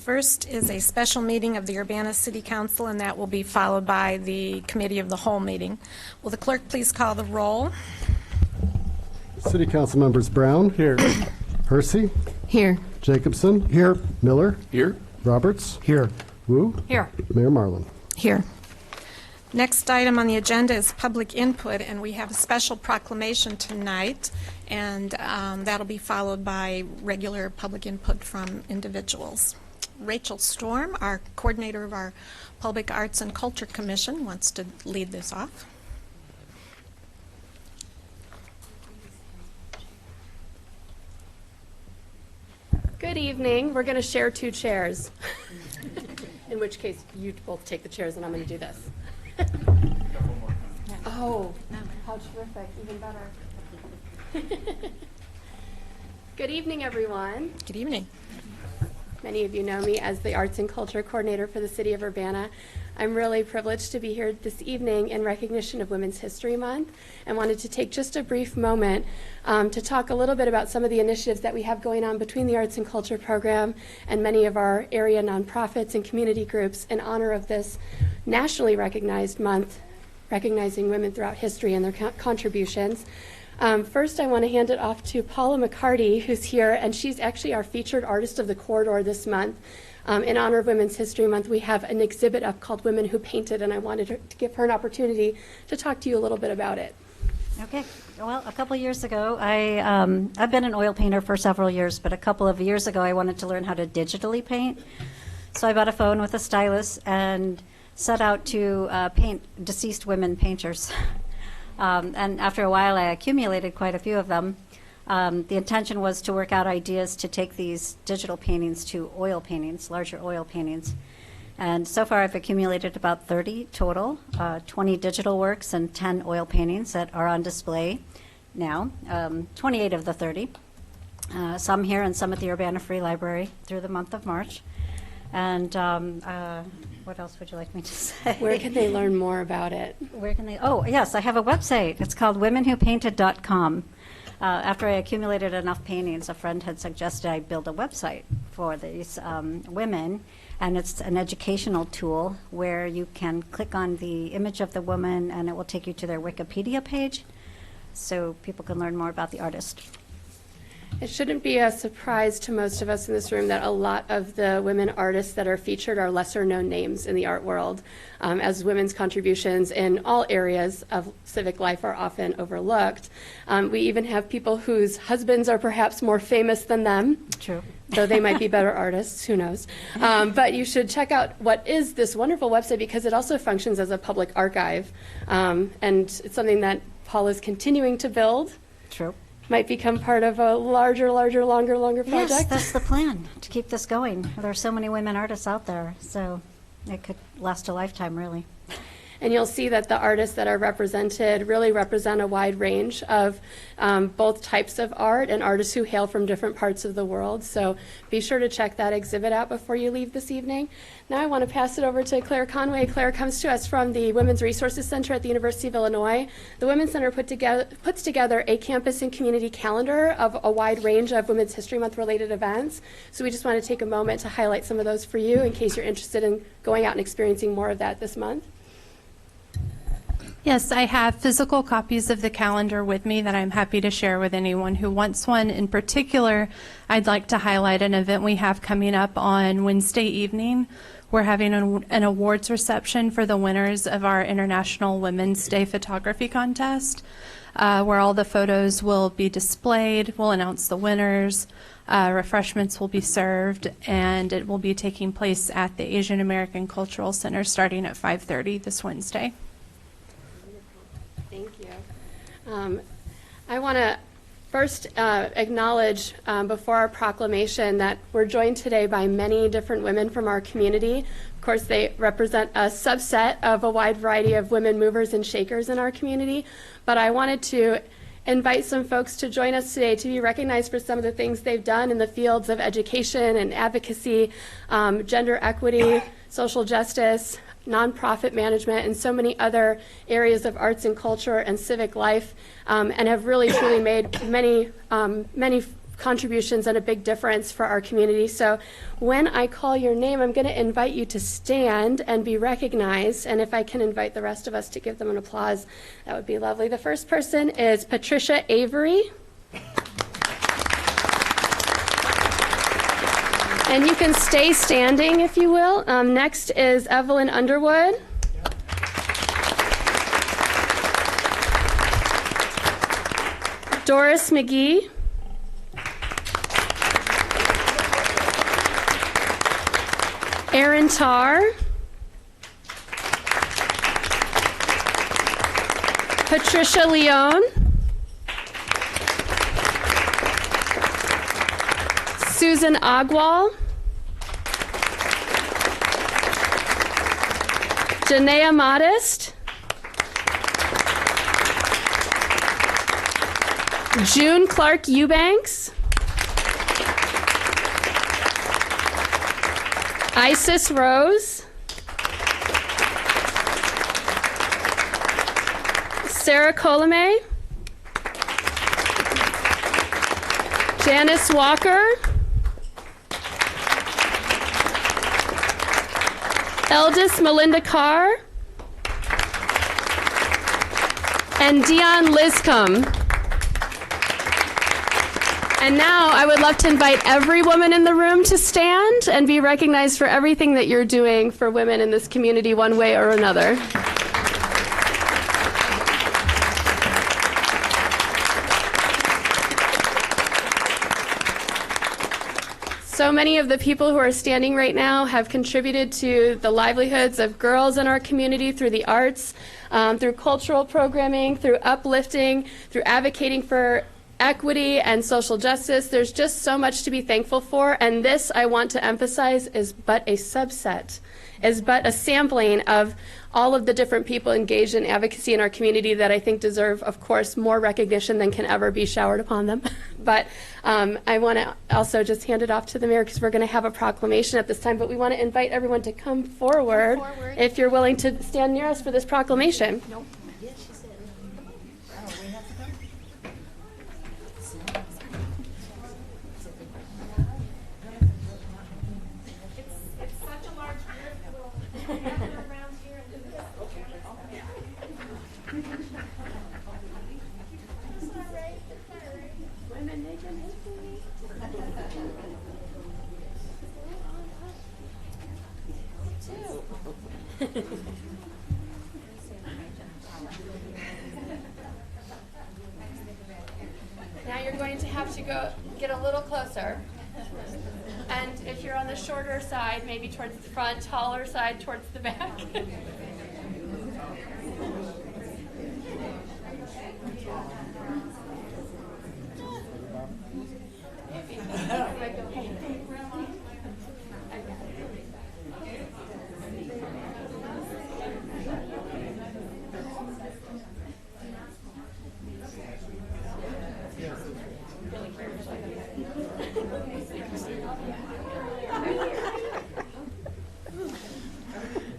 First is a special meeting of the Urbana City Council, and that will be followed by the Committee of the Whole meeting. Will the clerk please call the roll? City Council members Brown. Here. Hersey. Here. Jacobson. Here. Miller. Here. Roberts. Here. Wu. Here. Mayor Marlin. Here. Next item on the agenda is public input, and we have a special proclamation tonight, and that'll be followed by regular public input from individuals. Rachel Storm, our coordinator of our Public Arts and Culture Commission, wants to lead this off. Good evening. We're going to share 2 chairs, in which case you both take the chairs and I'm going to do this. Oh, how terrific, even better. Good evening, everyone. Good evening. Many of you know me as the Arts and Culture Coordinator for the City of Urbana. I'm really privileged to be here this evening in recognition of Women's History Month, and wanted to take just a brief moment to talk a little bit about some of the initiatives that we have going on between the Arts and Culture Program and many of our area nonprofits and community groups in honor of this nationally recognized month, recognizing women throughout history and their contributions. First, I want to hand it off to Paula Mccarty, who's here, and she's actually our featured artist of the corridor this month. In honor of Women's History Month, we have an exhibit up called Women Who Painted, and I wanted to give her an opportunity to talk to you a little bit about it. Okay. Well, a couple years ago, I've been an oil painter for several years, but a couple of years ago, I wanted to learn how to digitally paint. So I bought a phone with a stylus and set out to paint deceased women painters. And after a while, I accumulated quite a few of them. The intention was to work out ideas to take these digital paintings to oil paintings, larger oil paintings. And so far, I've accumulated about 30 total, 20 digital works and 10 oil paintings that are on display now, 28 of the 30. Some here and some at the Urbana Free Library through the month of March. And what else would you like me to say? Where can they learn more about it? Where can they? Oh, yes, I have a website. It's called womenwhopainted.com. After I accumulated enough paintings, a friend had suggested I build a website for these women, and it's an educational tool where you can click on the image of the woman and it will take you to their Wikipedia page so people can learn more about the artist. It shouldn't be a surprise to most of us in this room that a lot of the women artists that are featured are lesser known names in the art world, as women's contributions in all areas of civic life are often overlooked. We even have people whose husbands are perhaps more famous than them. True. Though they might be better artists, who knows. But you should check out what is this wonderful website, because it also functions as a public archive. And it's something that Paul is continuing to build. True. Might become part of a larger, longer project. Yes, that's the plan, to keep this going. There are so many women artists out there, so it could last a lifetime, really. And you'll see that the artists that are represented really represent a wide range of both types of art and artists who hail from different parts of the world. So be sure to check that exhibit out before you leave this evening. Now I want to pass it over to Claire Conway. Claire comes to us from the Women's Resources Center at the University of Illinois. The Women's Center puts together a campus and community calendar of a wide range of Women's History Month related events. So we just want to take a moment to highlight some of those for you in case you're interested in going out and experiencing more of that this month. Yes, I have physical copies of the calendar with me that I'm happy to share with anyone who wants one. In particular, I'd like to highlight an event we have coming up on Wednesday evening. We're having an awards reception for the winners of our International Women's Day Photography Contest, where all the photos will be displayed. We'll announce the winners. Refreshments will be served, and it will be taking place at the Asian American Cultural Center starting at 5:30 this Wednesday. Thank you. I want to first acknowledge before our proclamation that we're joined today by many different women from our community. Of course, they represent a subset of a wide variety of women movers and shakers in our community, but I wanted to invite some folks to join us today to be recognized for some of the things they've done in the fields of education and advocacy, gender equity, social justice, nonprofit management, and so many other areas of arts and culture and civic life, and have really truly made many contributions and a big difference for our community. So when I call your name, I'm going to invite you to stand and be recognized. And if I can invite the rest of us to give them an applause, that would be lovely. The first person is Patricia Avery. And you can stay standing if you will. Next is Evelyn Underwood. Doris McGee. Aaron Tarr. Patricia Leone. Susan Ogwal. Janaea Modest. June Clark Eubanks. Isis Rose. Sarah Colome. Janice Walker. Eldest Melinda Carr. And Dion Liscombe. And now I would love to invite every woman in the room to stand and be recognized for everything that you're doing for women in this community one way or another. So many of the people who are standing right now have contributed to the livelihoods of girls in our community through the arts, through cultural programming, through uplifting, through advocating for equity and social justice. There's just so much to be thankful for, and this, I want to emphasize, is but a subset, is but a sampling of all of the different people engaged in advocacy in our community that I think deserve, of course, more recognition than can ever be showered upon them. But I want to also just hand it off to the mayor because we're going to have a proclamation at this time, but we want to invite everyone to come forward if you're willing to stand near us for this proclamation. Nope. Now you're going to have to go get a little closer. And if you're on the shorter side, maybe towards the front, taller side towards the back.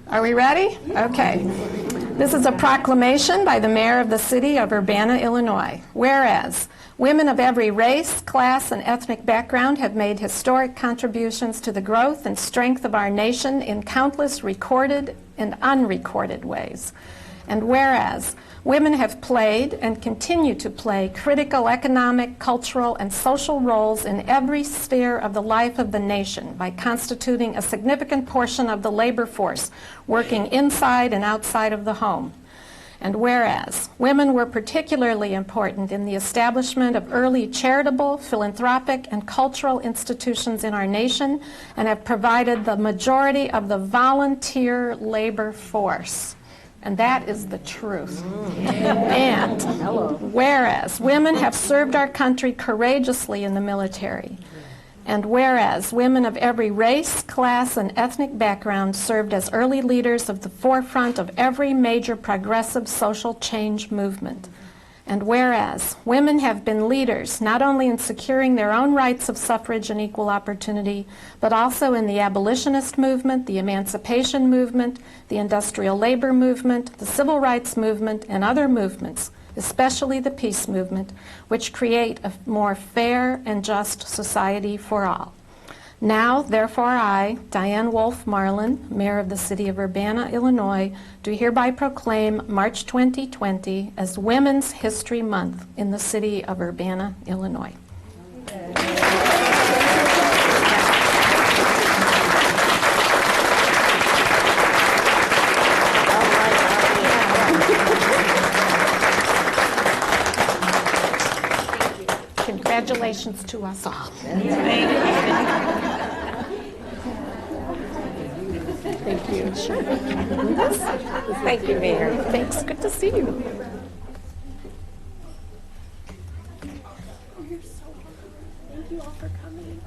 Are we ready? Okay. This is a proclamation by the mayor of the city of Urbana, Illinois. Whereas women of every race, class, and ethnic background have made historic contributions to the growth and strength of our nation in countless recorded and unrecorded ways. And whereas women have played and continue to play critical economic, cultural, and social roles in every sphere of the life of the nation by constituting a significant portion of the labor force working inside and outside of the home. And whereas women were particularly important in the establishment of early charitable, philanthropic, and cultural institutions in our nation and have provided the majority of the volunteer labor force. And that is the truth. And whereas women have served our country courageously in the military, and whereas women of every race, class, and ethnic background served as early leaders of the forefront of every major progressive social change movement, and whereas women have been leaders not only in securing their own rights of suffrage and equal opportunity, but also in the abolitionist movement, the emancipation movement, the industrial labor movement, the civil rights movement, and other movements, especially the peace movement, which create a more fair and just society for all. Now, therefore, I, Diane Wolfe Marlin, Mayor of the City of Urbana, Illinois, do hereby proclaim March 2020 as Women's History Month in the City of Urbana, Illinois. Congratulations to us all. Thank you. Sure. Thank you, Mayor. Thanks. Good to see you. Thank you all for coming.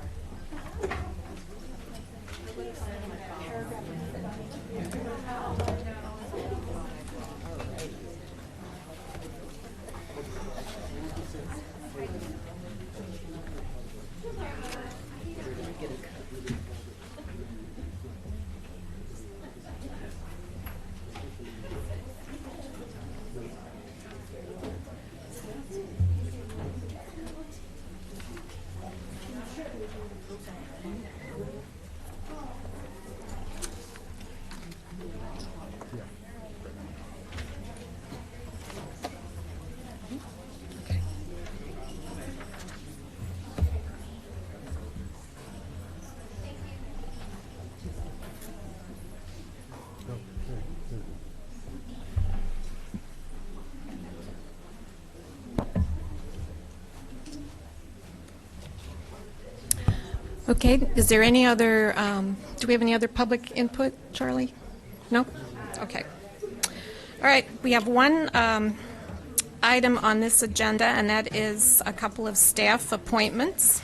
Okay, is there any other, do we have any other public input, Charlie? No? Okay. All right, we have one item on this agenda, and that is a couple of staff appointments.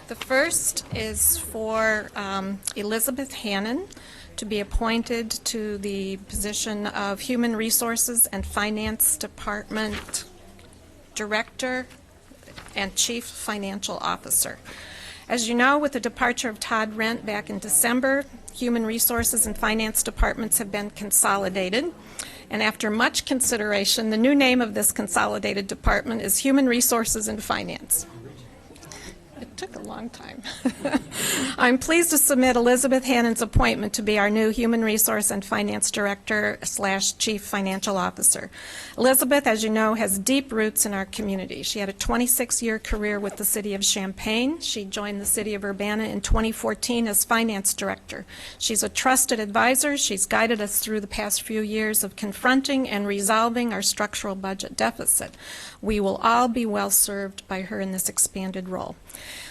The first is for Elizabeth Hannon to be appointed to the position of Human Resources and Finance Department Director and Chief Financial Officer. As you know, with the departure of Todd Rent back in December, Human Resources and Finance Departments have been consolidated. And after much consideration, the new name of this consolidated department is Human Resources and Finance. It took a long time. I'm pleased to submit Elizabeth Hannon's appointment to be our new Human Resource and Finance Director / Chief Financial Officer. Elizabeth, as you know, has deep roots in our community. She had a 26-year career with the City of Champaign. She joined the City of Urbana in 2014 as Finance Director. She's a trusted advisor. She's guided us through the past few years of confronting and resolving our structural budget deficit. We will all be well served by her in this expanded role.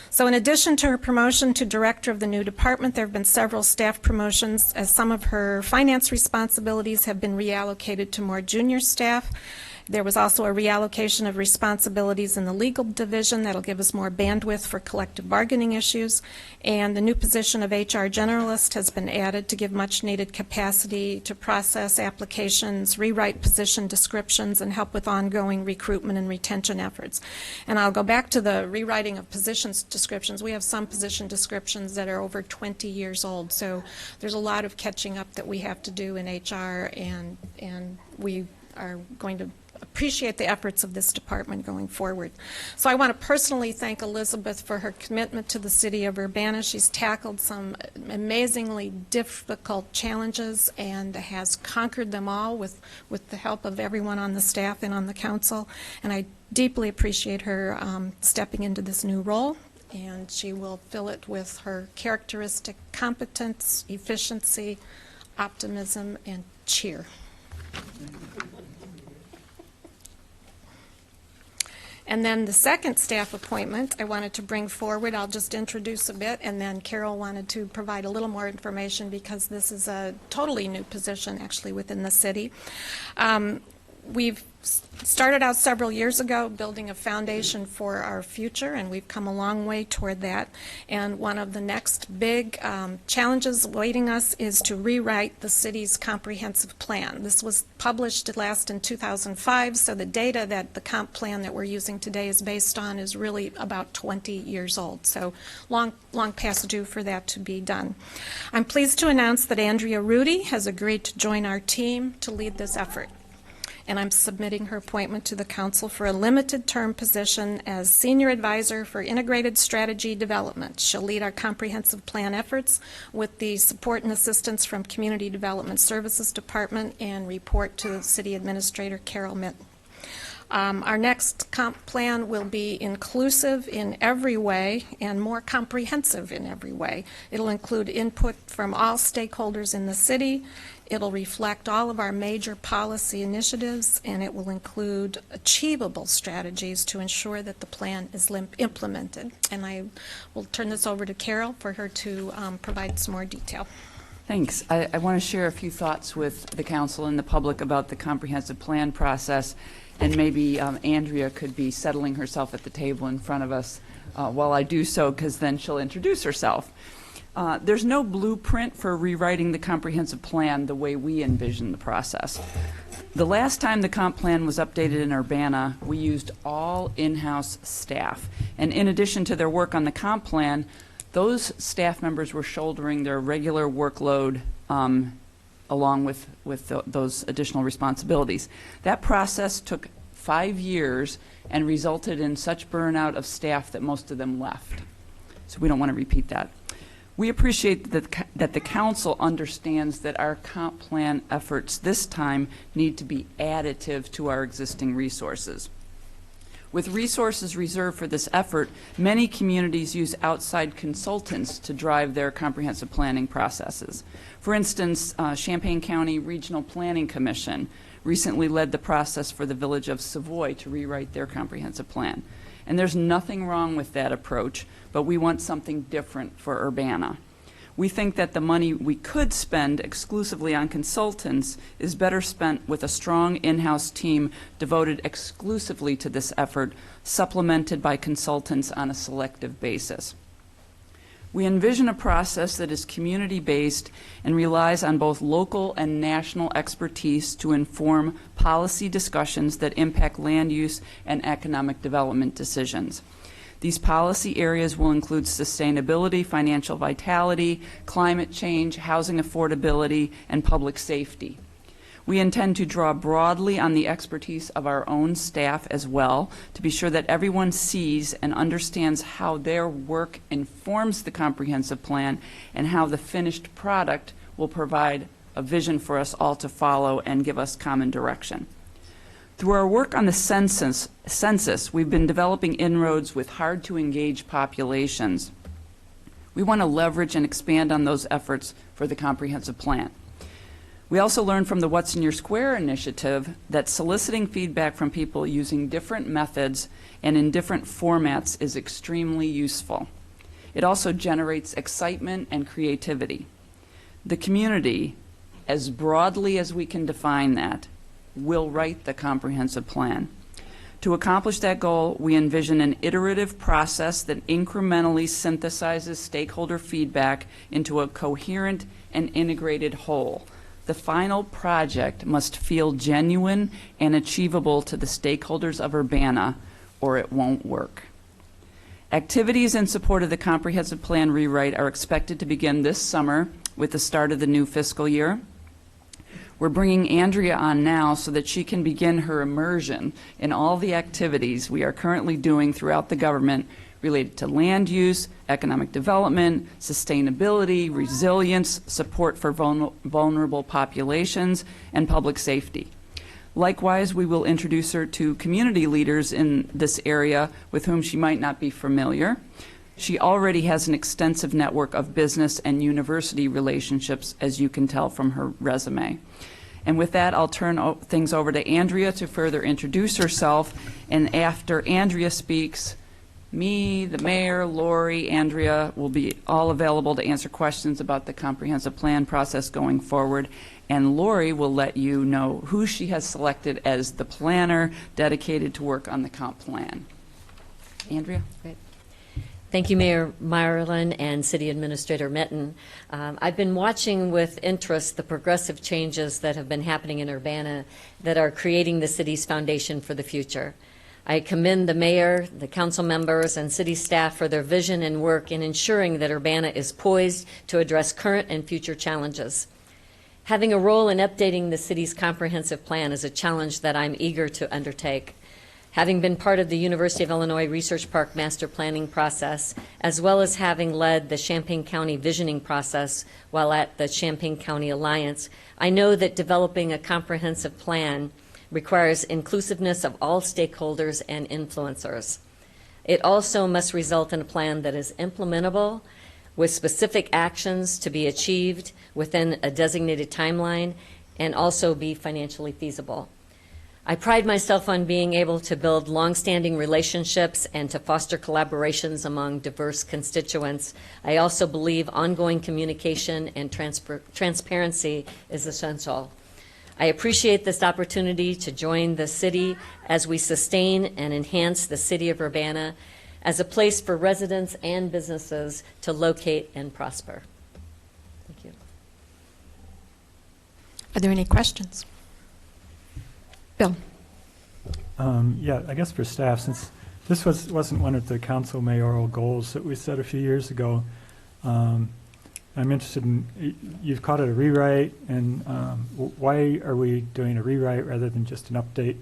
So in addition to her promotion to director of the new department, there have been several staff promotions as some of her finance responsibilities have been reallocated to more junior staff. There was also a reallocation of responsibilities in the legal division that'll give us more bandwidth for collective bargaining issues. And the new position of HR generalist has been added to give much needed capacity to process applications, rewrite position descriptions, and help with ongoing recruitment and retention efforts. And I'll go back to the rewriting of positions descriptions. We have some position descriptions that are over 20 years old, so there's a lot of catching up that we have to do in HR, and we are going to appreciate the efforts of this department going forward. So I want to personally thank Elizabeth for her commitment to the City of Urbana. She's tackled some amazingly difficult challenges and has conquered them all with the help of everyone on the staff and on the council. And I deeply appreciate her stepping into this new role, and she will fill it with her characteristic competence, efficiency, optimism, and cheer. And then the second staff appointment I wanted to bring forward, I'll just introduce a bit, and then Carol wanted to provide a little more information because this is a totally new position actually within the city. We've started out several years ago building a foundation for our future, and we've come a long way toward that. And one of the next big challenges awaiting us is to rewrite the city's comprehensive plan. This was published last in 2005, so the data that the comp plan that we're using today is based on is really about 20 years old, so long past due for that to be done. I'm pleased to announce that Andrea Rudy has agreed to join our team to lead this effort. and I'm submitting her appointment to the council for a limited-term position as Senior Advisor for Integrated Strategy Development. She'll lead our comprehensive plan efforts with the support and assistance from Community Development Services Department and report to City Administrator Carol Minton. Our next comp plan will be inclusive in every way and more comprehensive in every way. It'll include input from all stakeholders in the city. It'll reflect all of our major policy initiatives, and it will include achievable strategies to ensure that the plan is implemented. And I will turn this over to Carol for her to provide some more detail. Thanks. I want to share a few thoughts with the council and the public about the comprehensive plan process. And maybe Andrea could be settling herself at the table in front of us while I do so, because then she'll introduce herself. There's no blueprint for rewriting the comprehensive plan the way we envision the process. The last time the comp plan was updated in Urbana, we used all in-house staff. And in addition to their work on the comp plan, those staff members were shouldering their regular workload along with those additional responsibilities. That process took 5 years and resulted in such burnout of staff that most of them left. So we don't want to repeat that. We appreciate that the council understands that our comp plan efforts this time need to be additive to our existing resources. With resources reserved for this effort, many communities use outside consultants to drive their comprehensive planning processes. For instance, Champaign County Regional Planning Commission recently led the process for the village of Savoy to rewrite their comprehensive plan. And there's nothing wrong with that approach, but we want something different for Urbana. We think that the money we could spend exclusively on consultants is better spent with a strong in-house team devoted exclusively to this effort, supplemented by consultants on a selective basis. We envision a process that is community-based and relies on both local and national expertise to inform policy discussions that impact land use and economic development decisions. These policy areas will include sustainability, financial vitality, climate change, housing affordability, and public safety. We intend to draw broadly on the expertise of our own staff as well to be sure that everyone sees and understands how their work informs the comprehensive plan and how the finished product will provide a vision for us all to follow and give us common direction. Through our work on the census, we've been developing inroads with hard-to-engage populations. We want to leverage and expand on those efforts for the comprehensive plan. We also learned from the What's in Your Square initiative that soliciting feedback from people using different methods and in different formats is extremely useful. It also generates excitement and creativity. The community, as broadly as we can define that, will write the comprehensive plan. To accomplish that goal, we envision an iterative process that incrementally synthesizes stakeholder feedback into a coherent and integrated whole. The final project must feel genuine and achievable to the stakeholders of Urbana, or it won't work. Activities in support of the comprehensive plan rewrite are expected to begin this summer with the start of the new fiscal year. We're bringing Andrea on now so that she can begin her immersion in all the activities we are currently doing throughout the government related to land use, economic development, sustainability, resilience, support for vulnerable populations, and public safety. Likewise, we will introduce her to community leaders in this area with whom she might not be familiar. She already has an extensive network of business and university relationships, as you can tell from her resume. And with that, I'll turn things over to Andrea to further introduce herself. And after Andrea speaks, me, the mayor, Lori, Andrea will be all available to answer questions about the comprehensive plan process going forward. And Lori will let you know who she has selected as the planner dedicated to work on the comp plan. Andrea? Great. Thank you, Mayor Meyerlin and City Administrator Minton. I've been watching with interest the progressive changes that have been happening in Urbana that are creating the city's foundation for the future. I commend the mayor, the council members, and city staff for their vision and work in ensuring that Urbana is poised to address current and future challenges. Having a role in updating the city's comprehensive plan is a challenge that I'm eager to undertake. Having been part of the University of Illinois Research Park master planning process, as well as having led the Champaign County visioning process while at the Champaign County Alliance, I know that developing a comprehensive plan requires inclusiveness of all stakeholders and influencers. It also must result in a plan that is implementable, with specific actions to be achieved within a designated timeline, and also be financially feasible. I pride myself on being able to build long-standing relationships and to foster collaborations among diverse constituents. I also believe ongoing communication and transparency is essential. I appreciate this opportunity to join the city as we sustain and enhance the city of Urbana as a place for residents and businesses to locate and prosper. Thank you. Are there any questions? Bill? Yeah, I guess for staff, since this wasn't one of the council mayoral goals that we set a few years ago, I'm interested in, you've called it a rewrite, and why are we doing a rewrite rather than just an update?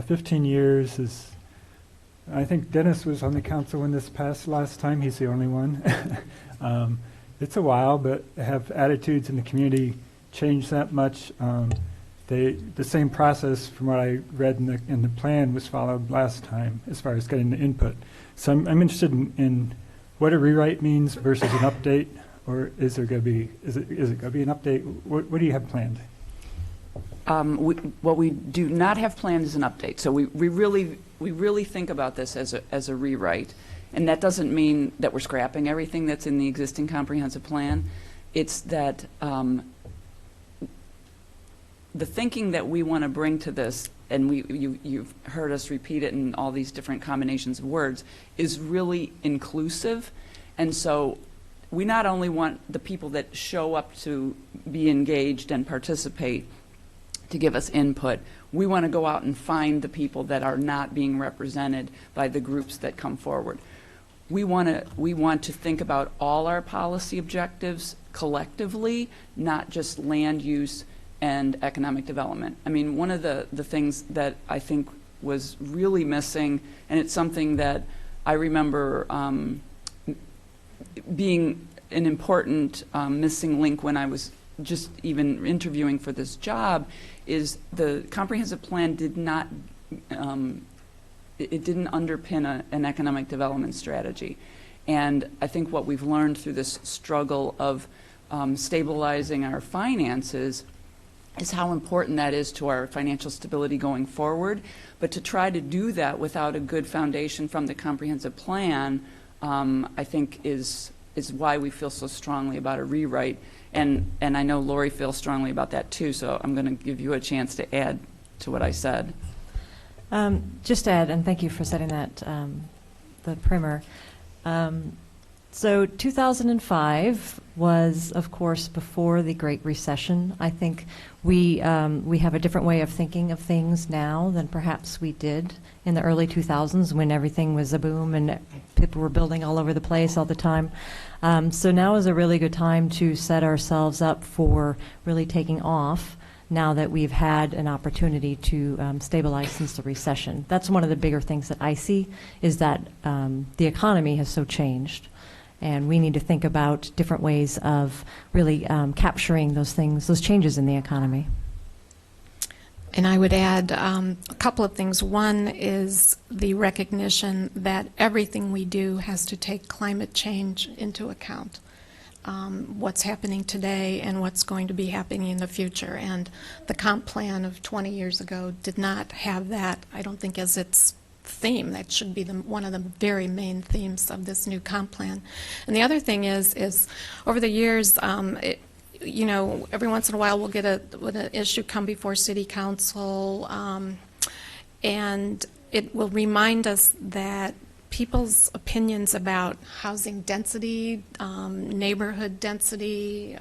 15 years is, I think Dennis was on the council when this passed last time. He's the only one. It's a while, but have attitudes in the community changed that much? The same process, from what I read in the plan, was followed last time as far as getting the input. So I'm interested in what a rewrite means versus an update, or is it going to be an update? What do you have planned? What we do not have planned is an update. So we really think about this as a rewrite, and that doesn't mean that we're scrapping everything that's in the existing comprehensive plan. It's that the thinking that we want to bring to this, and you've heard us repeat it in all these different combinations of words, is really inclusive. And so we not only want the people that show up to be engaged and participate to give us input, we want to go out and find the people that are not being represented by the groups that come forward. We want to think about all our policy objectives collectively, not just land use and economic development. I mean, one of the things that I think was really missing, and it's something that I remember being an important missing link when I was just even interviewing for this job, is the comprehensive plan did not, it didn't underpin an economic development strategy. And I think what we've learned through this struggle of stabilizing our finances is how important that is to our financial stability going forward. But to try to do that without a good foundation from the comprehensive plan, I think is why we feel so strongly about a rewrite. And I know Lori feels strongly about that too, so I'm going to give you a chance to add to what I said. Just to add, and thank you for setting that, the primer. So 2005 was, of course, before the Great Recession. I think we have a different way of thinking of things now than perhaps we did in the early 2000s when everything was a boom and people were building all over the place all the time. So now is a really good time to set ourselves up for really taking off now that we've had an opportunity to stabilize since the recession. That's one of the bigger things that I see, is that the economy has so changed. And we need to think about different ways of really capturing those things, those changes in the economy. And I would add a couple of things. One is the recognition that everything we do has to take climate change into account. What's happening today and what's going to be happening in the future. And the comp plan of 20 years ago did not have that, I don't think, as its theme. That should be one of the very main themes of this new comp plan. And the other thing is over the years, you know, every once in a while we'll get an issue come before City Council, and it will remind us that people's opinions about housing density, neighborhood density,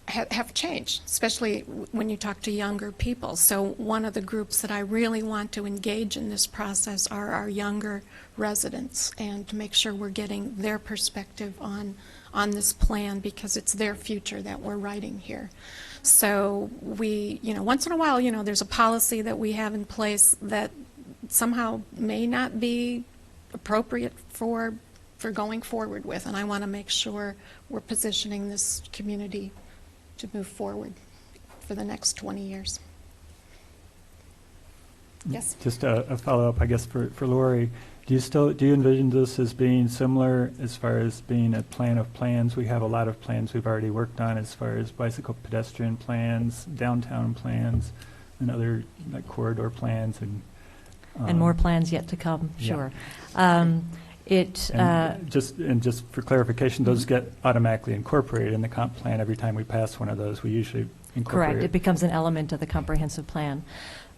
have changed, especially when you talk to younger people. So one of the groups that I really want to engage in this process are our younger residents, and to make sure we're getting their perspective on on this plan because it's their future that we're writing here. So we, once in a while, there's a policy that we have in place that somehow may not be appropriate for going forward with, and I want to make sure we're positioning this community to move forward for the next 20 years. Yes? Just a follow-up, I guess, for Lori. Do you envision this as being similar as far as being a plan of plans? We have a lot of plans we've already worked on as far as bicycle pedestrian plans, downtown plans, and other like corridor plans, And more plans yet to come, yeah. sure. Just for clarification, those get automatically incorporated in the comp plan every time we pass one of those. We usually incorporate Correct. It becomes an element of the comprehensive plan.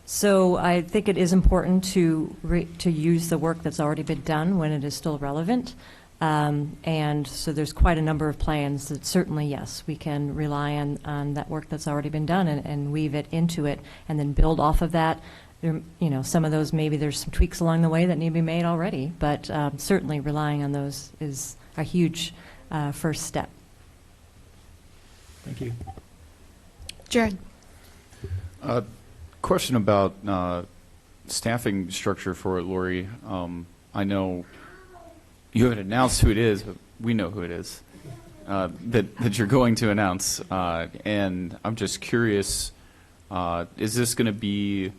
So I think it is important to use the work that's already been done when it is still relevant. And so there's quite a number of plans that certainly, yes, we can rely on that work that's already been done and weave it into it and then build off of that. There, some of those, maybe there's some tweaks along the way that need to be made already, but certainly relying on those is a huge first step. Thank you. Jared. Question about staffing structure for Lori. I know you haven't announced who it is, but we know who it is that you're going to announce. And I'm just curious, is this going to be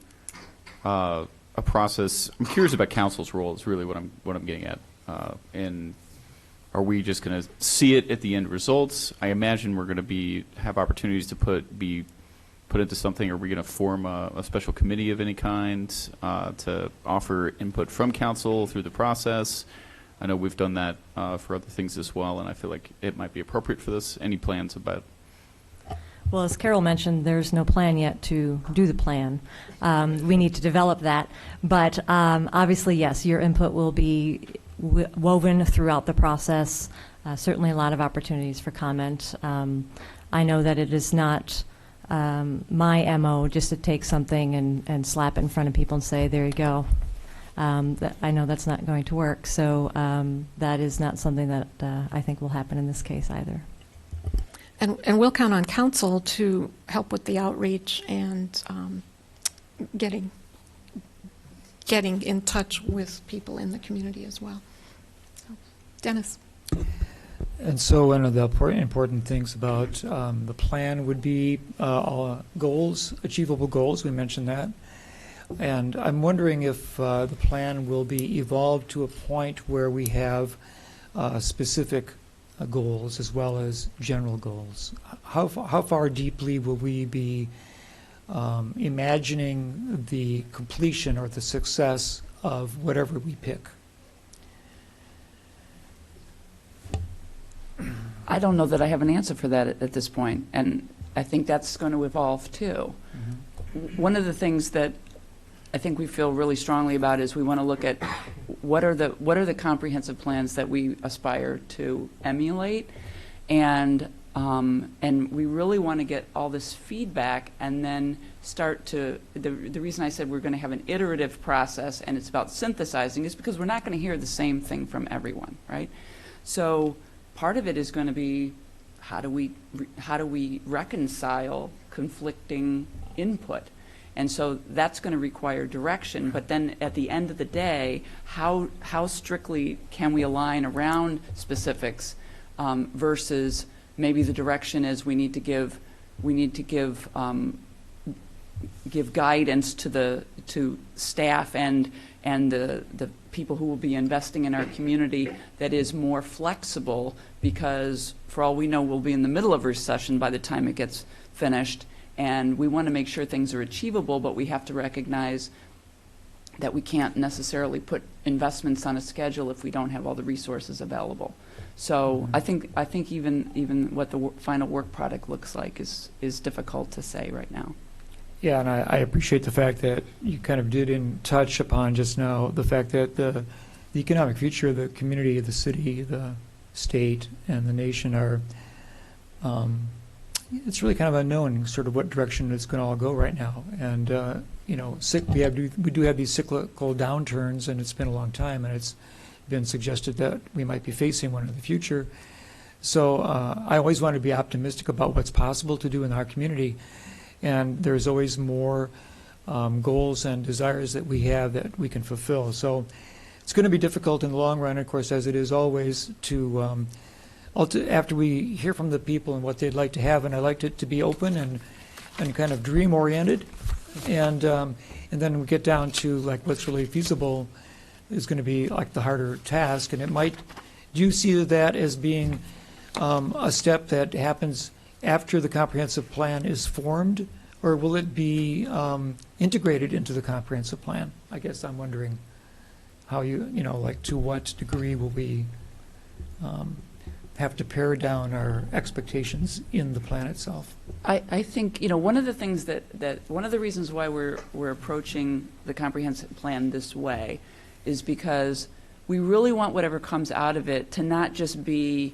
a process? I'm curious about council's role is really what I'm getting at. And are we just going to see it at the end results? I imagine we're going to have opportunities to put into something. Are we going to form a special committee of any kind to offer input from council through the process? I know we've done that for other things as well, and I feel like it might be appropriate for this. Any plans about? Well, as Carol mentioned, there's no plan yet to do the plan. We need to develop that. But obviously, yes, your input will be woven throughout the process. Certainly a lot of opportunities for comment. I know that it is not my MO just to take something and slap it in front of people and say, there you go. I know that's not going to work. So that is not something that I think will happen in this case either. And we'll count on council to help with the outreach and getting in touch with people in the community as well. So, Dennis. And so one of the important things about the plan would be goals, achievable goals. We mentioned that. And I'm wondering if the plan will be evolved to a point where we have specific goals as well as general goals. How far deeply will we be imagining the completion or the success of whatever we pick? I don't know that I have an answer for that at this point, and I think that's going to evolve too. Mm-hmm. One of the things that I think we feel really strongly about is we want to look at what are the comprehensive plans that we aspire to emulate, and we really want to get all this feedback and then start to the reason I said we're going to have an iterative process and it's about synthesizing is because we're not going to hear the same thing from everyone, right? So part of it is going to be how do we reconcile conflicting input. And so that's going to require direction. But then at the end of the day, how strictly can we align around specifics versus maybe the direction is we need to give guidance to staff and the people who will be investing in our community that is more flexible, because for all we know we'll be in the middle of a recession by the time it gets finished. And we want to make sure things are achievable, but we have to recognize that we can't necessarily put investments on a schedule if we don't have all the resources available. So I think even what the final work product looks like is difficult to say right now. Yeah, and I appreciate the fact that you kind of did touch upon just now the fact that the economic future of the community, the city, the state, and the nation are it's really kind of unknown sort of what direction it's going to all go right now. And, we do have these cyclical downturns, and it's been a long time, and it's been suggested that we might be facing one in the future. So I always want to be optimistic about what's possible to do in our community, and there's always more goals and desires that we have that we can fulfill. So it's going to be difficult in the long run, of course, as it is always, to after we hear from the people and what they'd like to have, and I like it to be open and kind of dream-oriented, and then we get down to like what's really feasible is going to be like the harder task, and it might. Do you see that as being a step that happens after the comprehensive plan is formed, or will it be integrated into the comprehensive plan? I guess I'm wondering how like to what degree will we have to pare down our expectations in the plan itself? I think, one of the things that one of the reasons why we're approaching the comprehensive plan this way is because we really want whatever comes out of it to not just be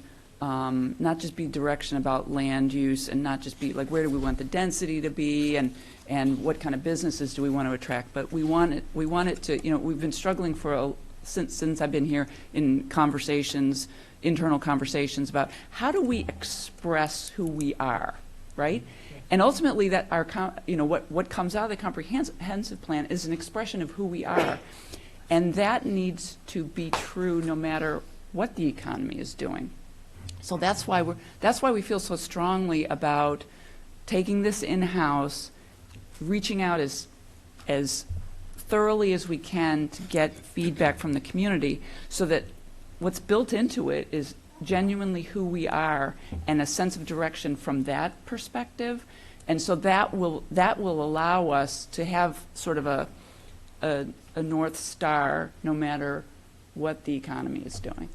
direction about land use, and not just be like where do we want the density to be, and what kind of businesses do we want to attract, but we want it to, we've been struggling since I've been here in internal conversations about how do we express who we are, right? And ultimately that what comes out of the comprehensive plan is an expression of who we are. And that needs to be true no matter what the economy is doing. So that's why we feel so strongly about taking this in-house, reaching out as thoroughly as we can to get feedback from the community, so that what's built into it is genuinely who we are and a sense of direction from that perspective. And so that will allow us to have sort of a North Star no matter what the economy is doing.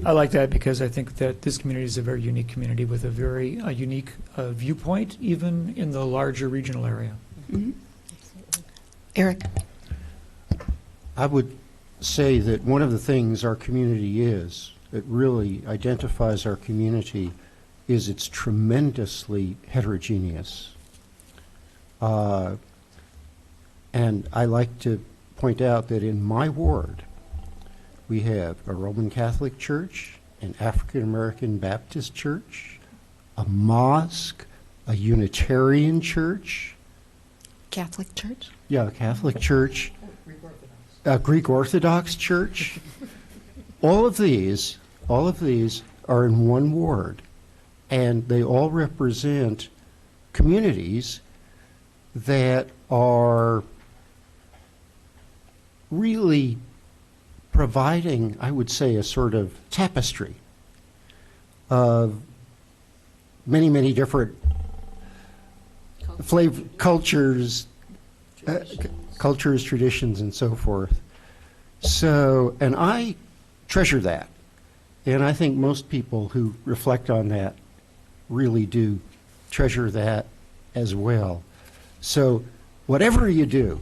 I like that because I think that this community is a very unique community with a very unique viewpoint, even in the larger regional area. Mm-hmm. Eric? I would say that one of the things our community is, that really identifies our community, is it's tremendously heterogeneous. And I like to point out that in my ward, we have a Roman Catholic church, an African American Baptist church, a mosque, a Unitarian church. Catholic church? Yeah, a Catholic church. A Greek Orthodox church. All of these are in one ward, and they all represent communities that are really providing, I would say, a sort of tapestry of many, many different cultures, traditions, and so forth. So, and I treasure that. And I think most people who reflect on that really do treasure that as well. So whatever you do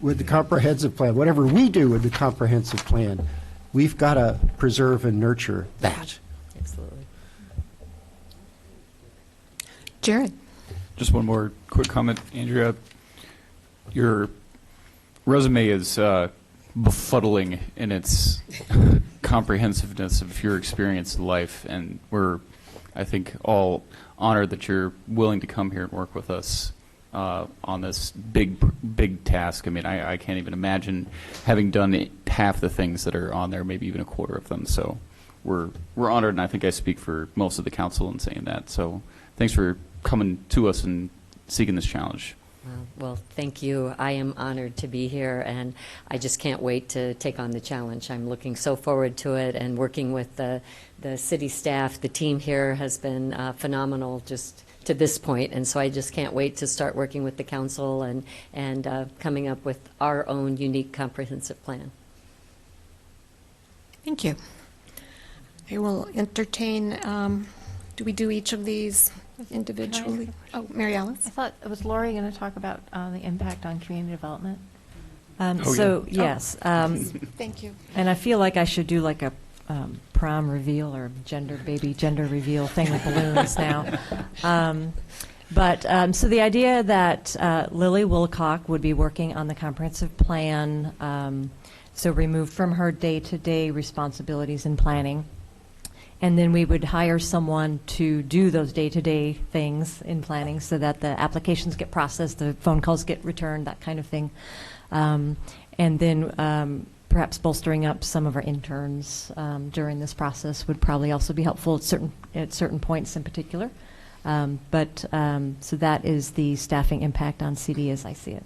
with the comprehensive plan, whatever we do with the comprehensive plan, we've got to preserve and nurture that. Absolutely. Jared? Just one more quick comment, Andrea. Your resume is befuddling in its comprehensiveness of your experience in life, and we're, I think, all honored that you're willing to come here and work with us on this big task. I mean, I can't even imagine having done half the things that are on there, maybe even a quarter of them. So we're honored, and I think I speak for most of the council in saying that. So thanks for coming to us and seeking this challenge. Well, thank you. I am honored to be here, and I just can't wait to take on the challenge. I'm looking so forward to it, and working with the city staff. The team here has been phenomenal just to this point, and so I just can't wait to start working with the council and coming up with our own unique comprehensive plan. Thank you. I will entertain, do we do each of these individually? Oh, Mary Alice? I thought, was Lori going to talk about the impact on community development? Yes. Thank you. And I feel like I should do like a prom reveal or baby gender reveal thing with balloons now. So the idea that Lily Wilcock would be working on the comprehensive plan, so removed from her day-to-day responsibilities in planning, And then we would hire someone to do those day-to-day things in planning so that the applications get processed, the phone calls get returned, that kind of thing. And then perhaps bolstering up some of our interns during this process would probably also be helpful at certain points in particular. So that is the staffing impact on CD as I see it.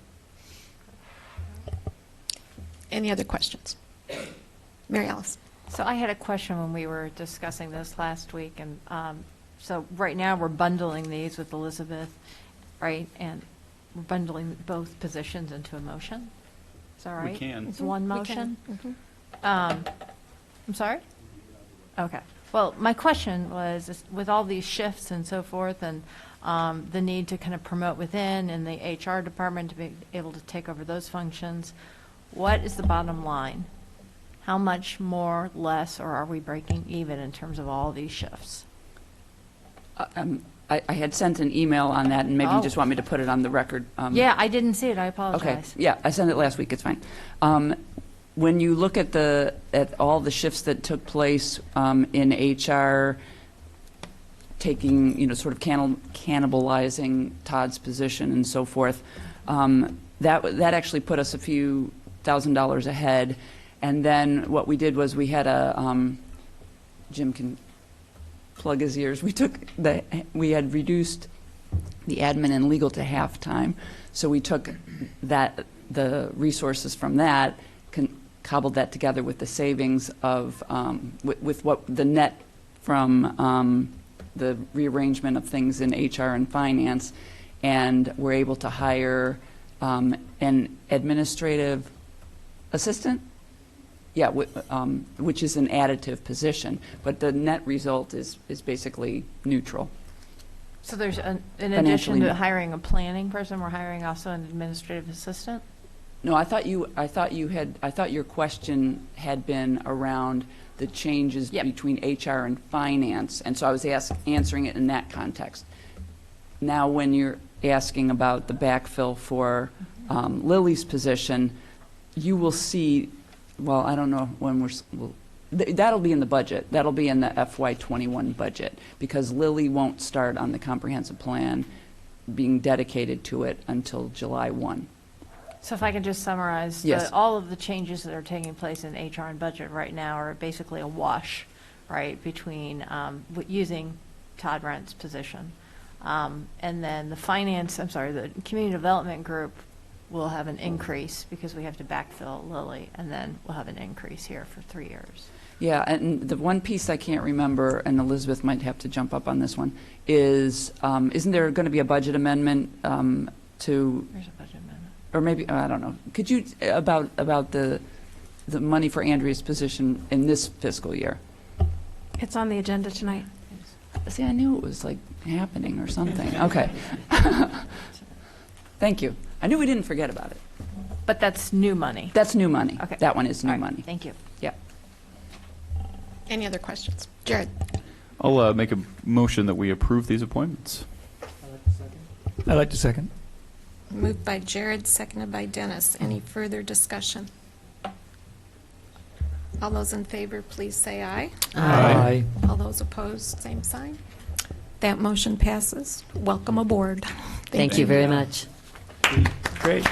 Any other questions? Mary Alice. So I had a question when we were discussing this last week, and so right now we're bundling these with Elizabeth, right? And we're bundling both positions into a motion. Is that right? We can. It's one motion? Mm-hmm. I'm sorry? Okay. Well, my question was, with all these shifts and so forth, and the need to kind of promote within and the HR department to be able to take over those functions, what is the bottom line? How much more, less, or are we breaking even in terms of all these shifts? I had sent an email on that, and maybe you just want me to put it on the record. Yeah, I didn't see it. I apologize. Okay. Yeah, I sent it last week. It's fine. When you look at all the shifts that took place in HR, taking sort of cannibalizing Todd's position and so forth, that actually put us a few $1,000s ahead. And then what we did was we had Jim can plug his ears. We had reduced the admin and legal to half-time. So we took the resources from that, cobbled that together with the savings of, with what the net from the rearrangement of things in HR and finance, and we're able to hire an administrative assistant. Yeah, which is an additive position, but the net result is basically neutral. So there's in addition to hiring a planning person, we're hiring also an administrative assistant? No, I thought your question had been around the changes between HR and finance, and so I was answering it in that context. Now, when you're asking about the backfill for Lily's position, you will see. Well, I don't know when that'll be in the budget. That'll be in the FY21 budget, because Lily won't start on the comprehensive plan being dedicated to it until July 1. So if I can just summarize, Yes. all of the changes that are taking place in HR and budget right now are basically a wash, right, between using Todd Rent's position. And then the community development group will have an increase because we have to backfill Lily, and then we'll have an increase here for 3 years. Yeah, and the one piece I can't remember, and Elizabeth might have to jump up on this one, is isn't there going to be a budget amendment to? There's a budget amendment. Or maybe, I don't know. Could you, about the money for Andrea's position in this fiscal year? It's on the agenda tonight. See, I knew it was like happening or something. Okay. Thank you. I knew we didn't forget about it. But that's new money. That's new money. Okay. That one is new All right. money. Thank you. Yeah. Any other questions? Jared. I'll make a motion that we approve these appointments. I'd like to second. Moved by Jared, seconded by Dennis. Any further discussion? All those in favor, please say aye. Aye. All those opposed, same sign. That motion passes. Welcome aboard. Thank you very much. Great.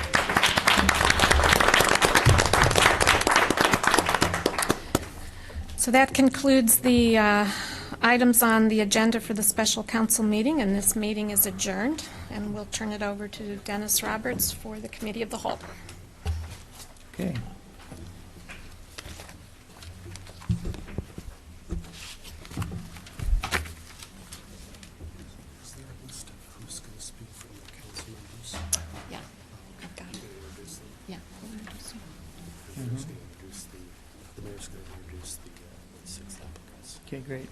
So that concludes the items on the agenda for the special council meeting, and this meeting is adjourned. And we'll turn it over to Dennis Roberts for the committee of the whole. Okay. Yeah, I've got it. Yeah. The mayor's going to introduce the 6 applicants. Okay, great.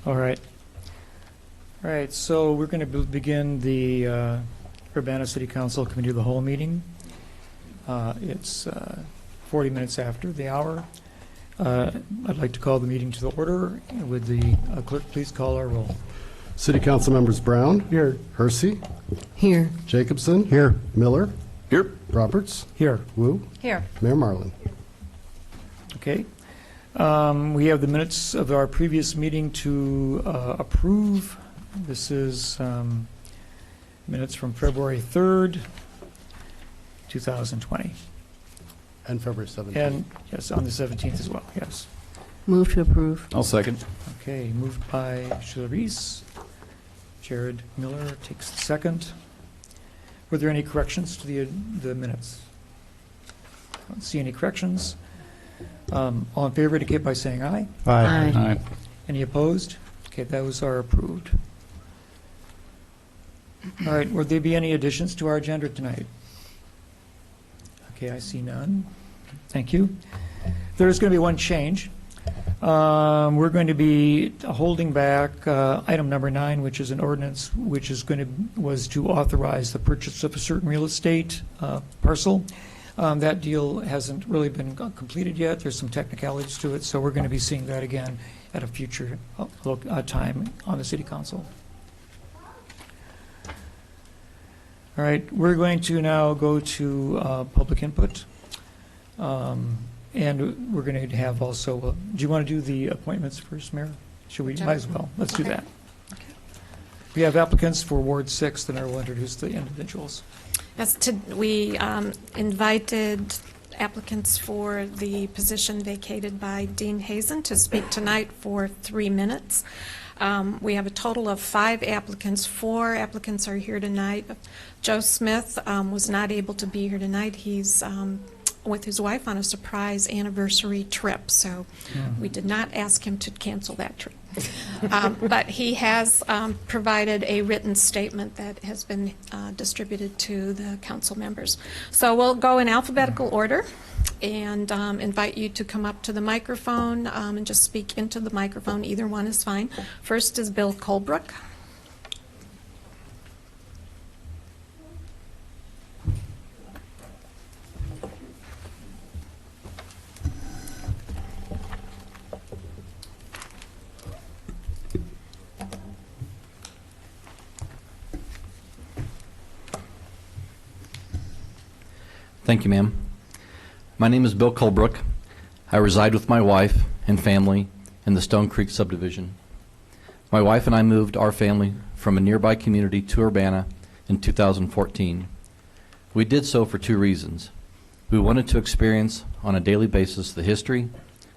All right. All right, so we're going to begin the Urbana City Council Committee of the Whole meeting. It's 40 minutes after the hour. I'd like to call the meeting to the order. Would the clerk please call our roll? City Council members Brown. Here. Hersey. Here. Jacobson. Here. Miller. Here. Roberts. Here. Wu. Here. Mayor Marlin. Okay. We have the minutes of our previous meeting to approve. This is minutes from February 3rd, 2020. And February 17th. And, yes, on the 17th as well, yes. Move to approve. I'll second. Okay, moved by Sheila Reese. Jared Miller takes the second. Were there any corrections to the minutes? I don't see any corrections. All in favor indicate by saying aye. Aye. Aye. Any opposed? Okay, those are approved. All right, would there be any additions to our agenda tonight? Okay, I see none. Thank you. There's going to be one change. We're going to be holding back item number 9, which is an ordinance, which is was to authorize the purchase of a certain real estate parcel. That deal hasn't really been completed yet. There's some technicalities to it, so we're going to be seeing that again at a future time on the City Council. All right, we're going to now go to public input. And we're going to have also, do you want to do the appointments first, Mayor? Should we? Might as well. Let's do that. Okay. We have applicants for Ward 6, then I will introduce the individuals. We invited applicants for the position vacated by Dean Hazen to speak tonight for 3 minutes. We have a total of 5 applicants. 4 applicants are here tonight. Joe Smith was not able to be here tonight. He's with his wife on a surprise anniversary trip, so we did not ask him to cancel that trip. But he has provided a written statement that has been distributed to the council members. So we'll go in alphabetical order and invite you to come up to the microphone and just speak into the microphone. Either one is fine. First is Bill Colebrook. Thank you, ma'am. My name is Bill Colebrook. I reside with my wife and family in the Stone Creek subdivision. My wife and I moved our family from a nearby community to Urbana in 2014. We did so for 2 reasons. We wanted to experience on a daily basis the history,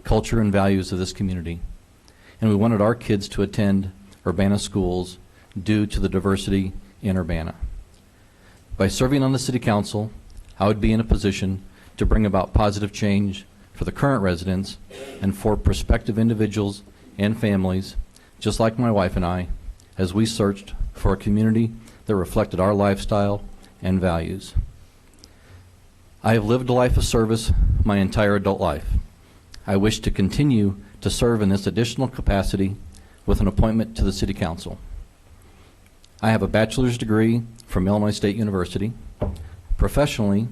culture, and values of this community. And we wanted our kids to attend Urbana schools due to the diversity in Urbana. By serving on the City Council, I would be in a position to bring about positive change for the current residents and for prospective individuals and families, just like my wife and I, as we searched for a community that reflected our lifestyle and values. I have lived a life of service my entire adult life. I wish to continue to serve in this additional capacity with an appointment to the City Council. I have a bachelor's degree from Illinois State University. Professionally,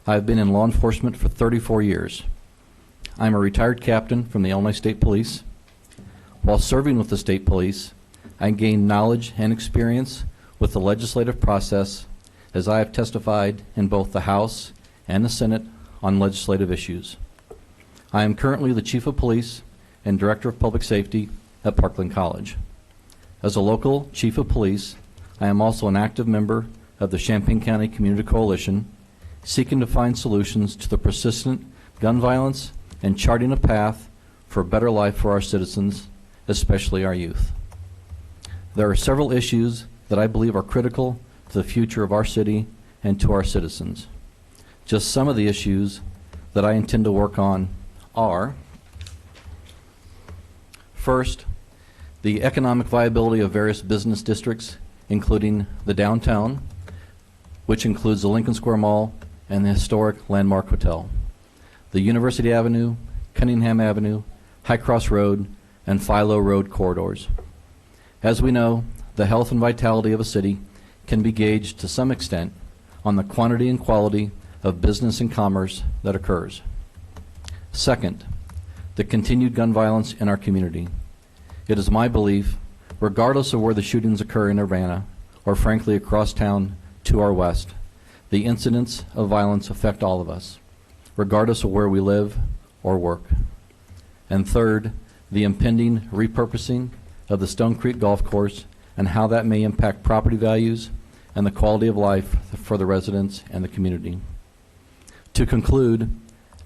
I have been in law enforcement for 34 years. I'm a retired captain from the Illinois State Police. While serving with the State Police, I gained knowledge and experience with the legislative process as I have testified in both the House and the Senate on legislative issues. I am currently the Chief of Police and Director of Public Safety at Parkland College. As a local Chief of Police, I am also an active member of the Champaign County Community Coalition, seeking to find solutions to the persistent gun violence and charting a path for a better life for our citizens, especially our youth. There are several issues that I believe are critical to the future of our city and to our citizens. Just some of the issues that I intend to work on are, first, the economic viability of various business districts, including the downtown, which includes the Lincoln Square Mall and the historic Landmark Hotel, the University Avenue, Cunningham Avenue, High Cross Road, and Philo Road corridors. As we know, the health and vitality of a city can be gauged to some extent on the quantity and quality of business and commerce that occurs. Second, the continued gun violence in our community. It is my belief, regardless of where the shootings occur in Urbana, or frankly across town to our west, the incidents of violence affect all of us, regardless of where we live or work. And third, the impending repurposing of the Stone Creek Golf Course and how that may impact property values and the quality of life for the residents and the community. To conclude,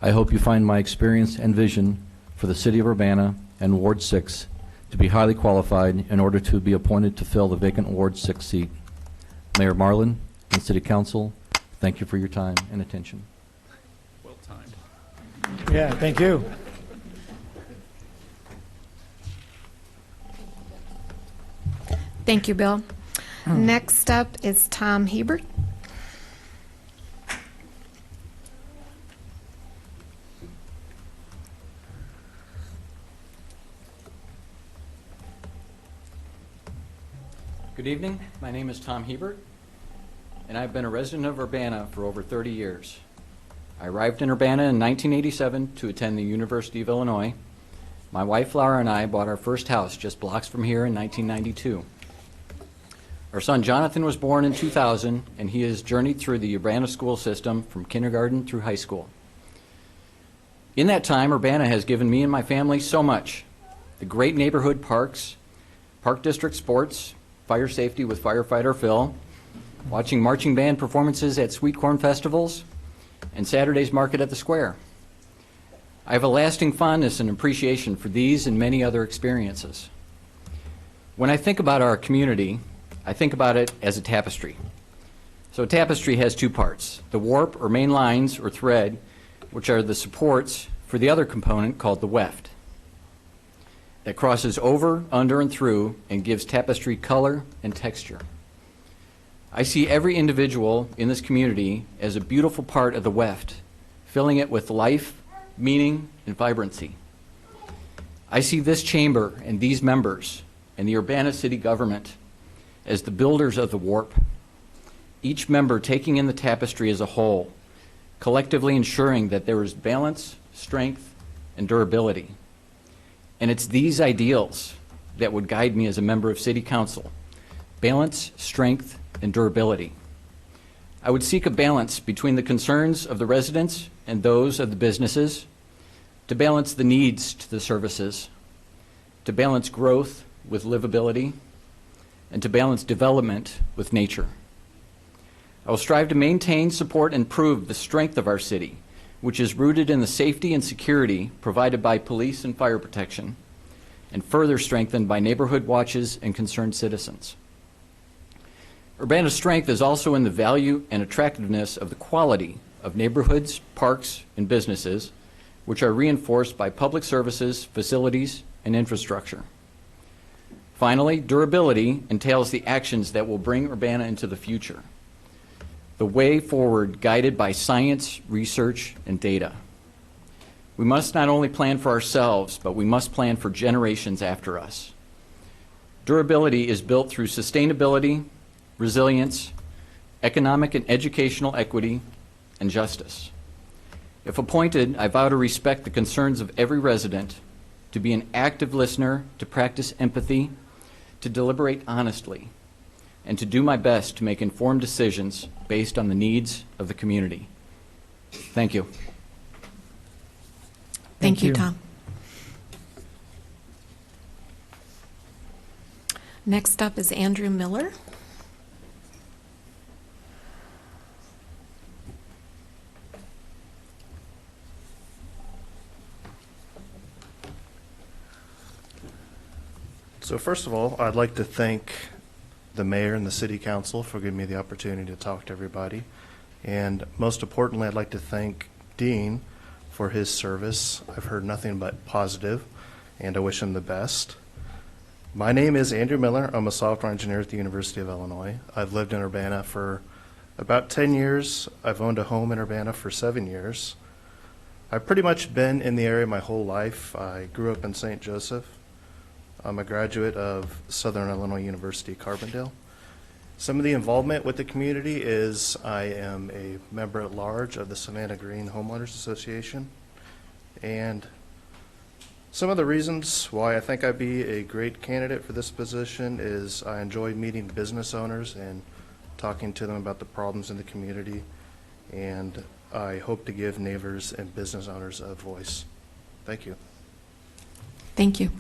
I hope you find my experience and vision for the City of Urbana and Ward 6 to be highly qualified in order to be appointed to fill the vacant Ward 6 seat. Mayor Marlin and City Council, thank you for your time and attention. Well timed. Yeah, thank you. Thank you, Bill. Next up is Tom Hebert. Good evening. My name is Tom Hebert, and I've been a resident of Urbana for over 30 years. I arrived in Urbana in 1987 to attend the University of Illinois. My wife Laura and I bought our first house just blocks from here in 1992. Our son Jonathan was born in 2000, and he has journeyed through the Urbana school system from kindergarten through high school. In that time, Urbana has given me and my family so much. The great neighborhood parks, park district sports, fire safety with firefighter Phil, watching marching band performances at sweet corn festivals, and Saturday's market at the square. I have a lasting fondness and appreciation for these and many other experiences. When I think about our community, I think about it as a tapestry. So a tapestry has two parts, the warp or main lines or thread, which are the supports for the other component called the weft, that crosses over, under, and through and gives tapestry color and texture. I see every individual in this community as a beautiful part of the weft, filling it with life, meaning, and vibrancy. I see this chamber and these members and the Urbana city government as the builders of the warp, each member taking in the tapestry as a whole, collectively ensuring that there is balance, strength, and durability. And it's these ideals that would guide me as a member of City Council: balance, strength, and durability. I would seek a balance between the concerns of the residents and those of the businesses, to balance the needs to the services, to balance growth with livability, and to balance development with nature. I will strive to maintain, support, and improve the strength of our city, which is rooted in the safety and security provided by police and fire protection, and further strengthened by neighborhood watches and concerned citizens. Urbana's strength is also in the value and attractiveness of the quality of neighborhoods, parks, and businesses, which are reinforced by public services, facilities, and infrastructure. Finally, durability entails the actions that will bring Urbana into the future, the way forward guided by science, research, and data. We must not only plan for ourselves, but we must plan for generations after us. Durability is built through sustainability, resilience, economic and educational equity, and justice. If appointed, I vow to respect the concerns of every resident, to be an active listener, to practice empathy, to deliberate honestly, and to do my best to make informed decisions based on the needs of the community. Thank you. Thank you, Tom. Next up is Andrew Miller. So first of all, I'd like to thank the mayor and the city council for giving me the opportunity to talk to everybody. And most importantly, I'd like to thank Dean for his service. I've heard nothing but positive, and I wish him the best. My name is Andrew Miller. I'm a software engineer at the University of Illinois. I've lived in Urbana for about 10 years. I've owned a home in Urbana for 7 years. I've pretty much been in the area my whole life. I grew up in St. Joseph. I'm a graduate of Southern Illinois University, Carbondale. Some of the involvement with the community is I am a member at large of the Savannah Green Homeowners Association, and Some of the reasons why I think I'd be a great candidate for this position is I enjoy meeting business owners and talking to them about the problems in the community, and I hope to give neighbors and business owners a voice. Thank you. Thank you.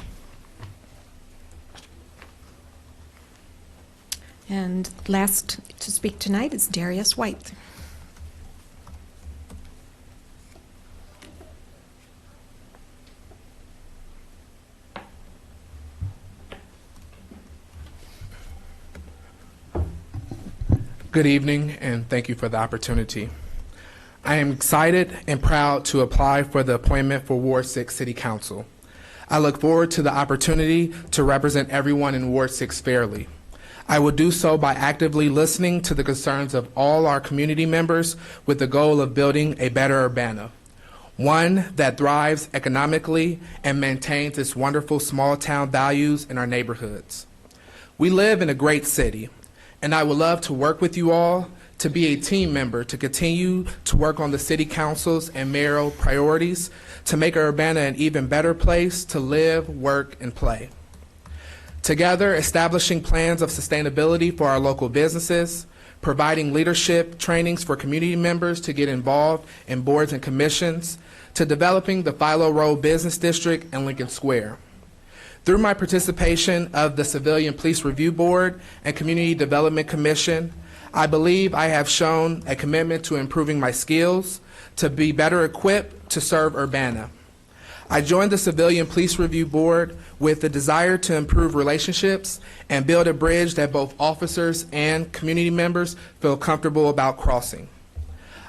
And last to speak tonight is Darius White. Good evening, and thank you for the opportunity. I am excited and proud to apply for the appointment for Ward 6 City Council. I look forward to the opportunity to represent everyone in Ward 6 fairly. I will do so by actively listening to the concerns of all our community members with the goal of building a better Urbana, one that thrives economically and maintains its wonderful small town values in our neighborhoods. We live in a great city, and I would love to work with you all to be a team member to continue to work on the City Council's and mayoral priorities to make Urbana an even better place to live, work, and play. Together, establishing plans of sustainability for our local businesses, providing leadership trainings for community members to get involved in boards and commissions, to developing the Philo Road Business District and Lincoln Square. Through my participation of the Civilian Police Review Board and Community Development Commission, I believe I have shown a commitment to improving my skills to be better equipped to serve Urbana. I joined the Civilian Police Review Board with the desire to improve relationships and build a bridge that both officers and community members feel comfortable about crossing.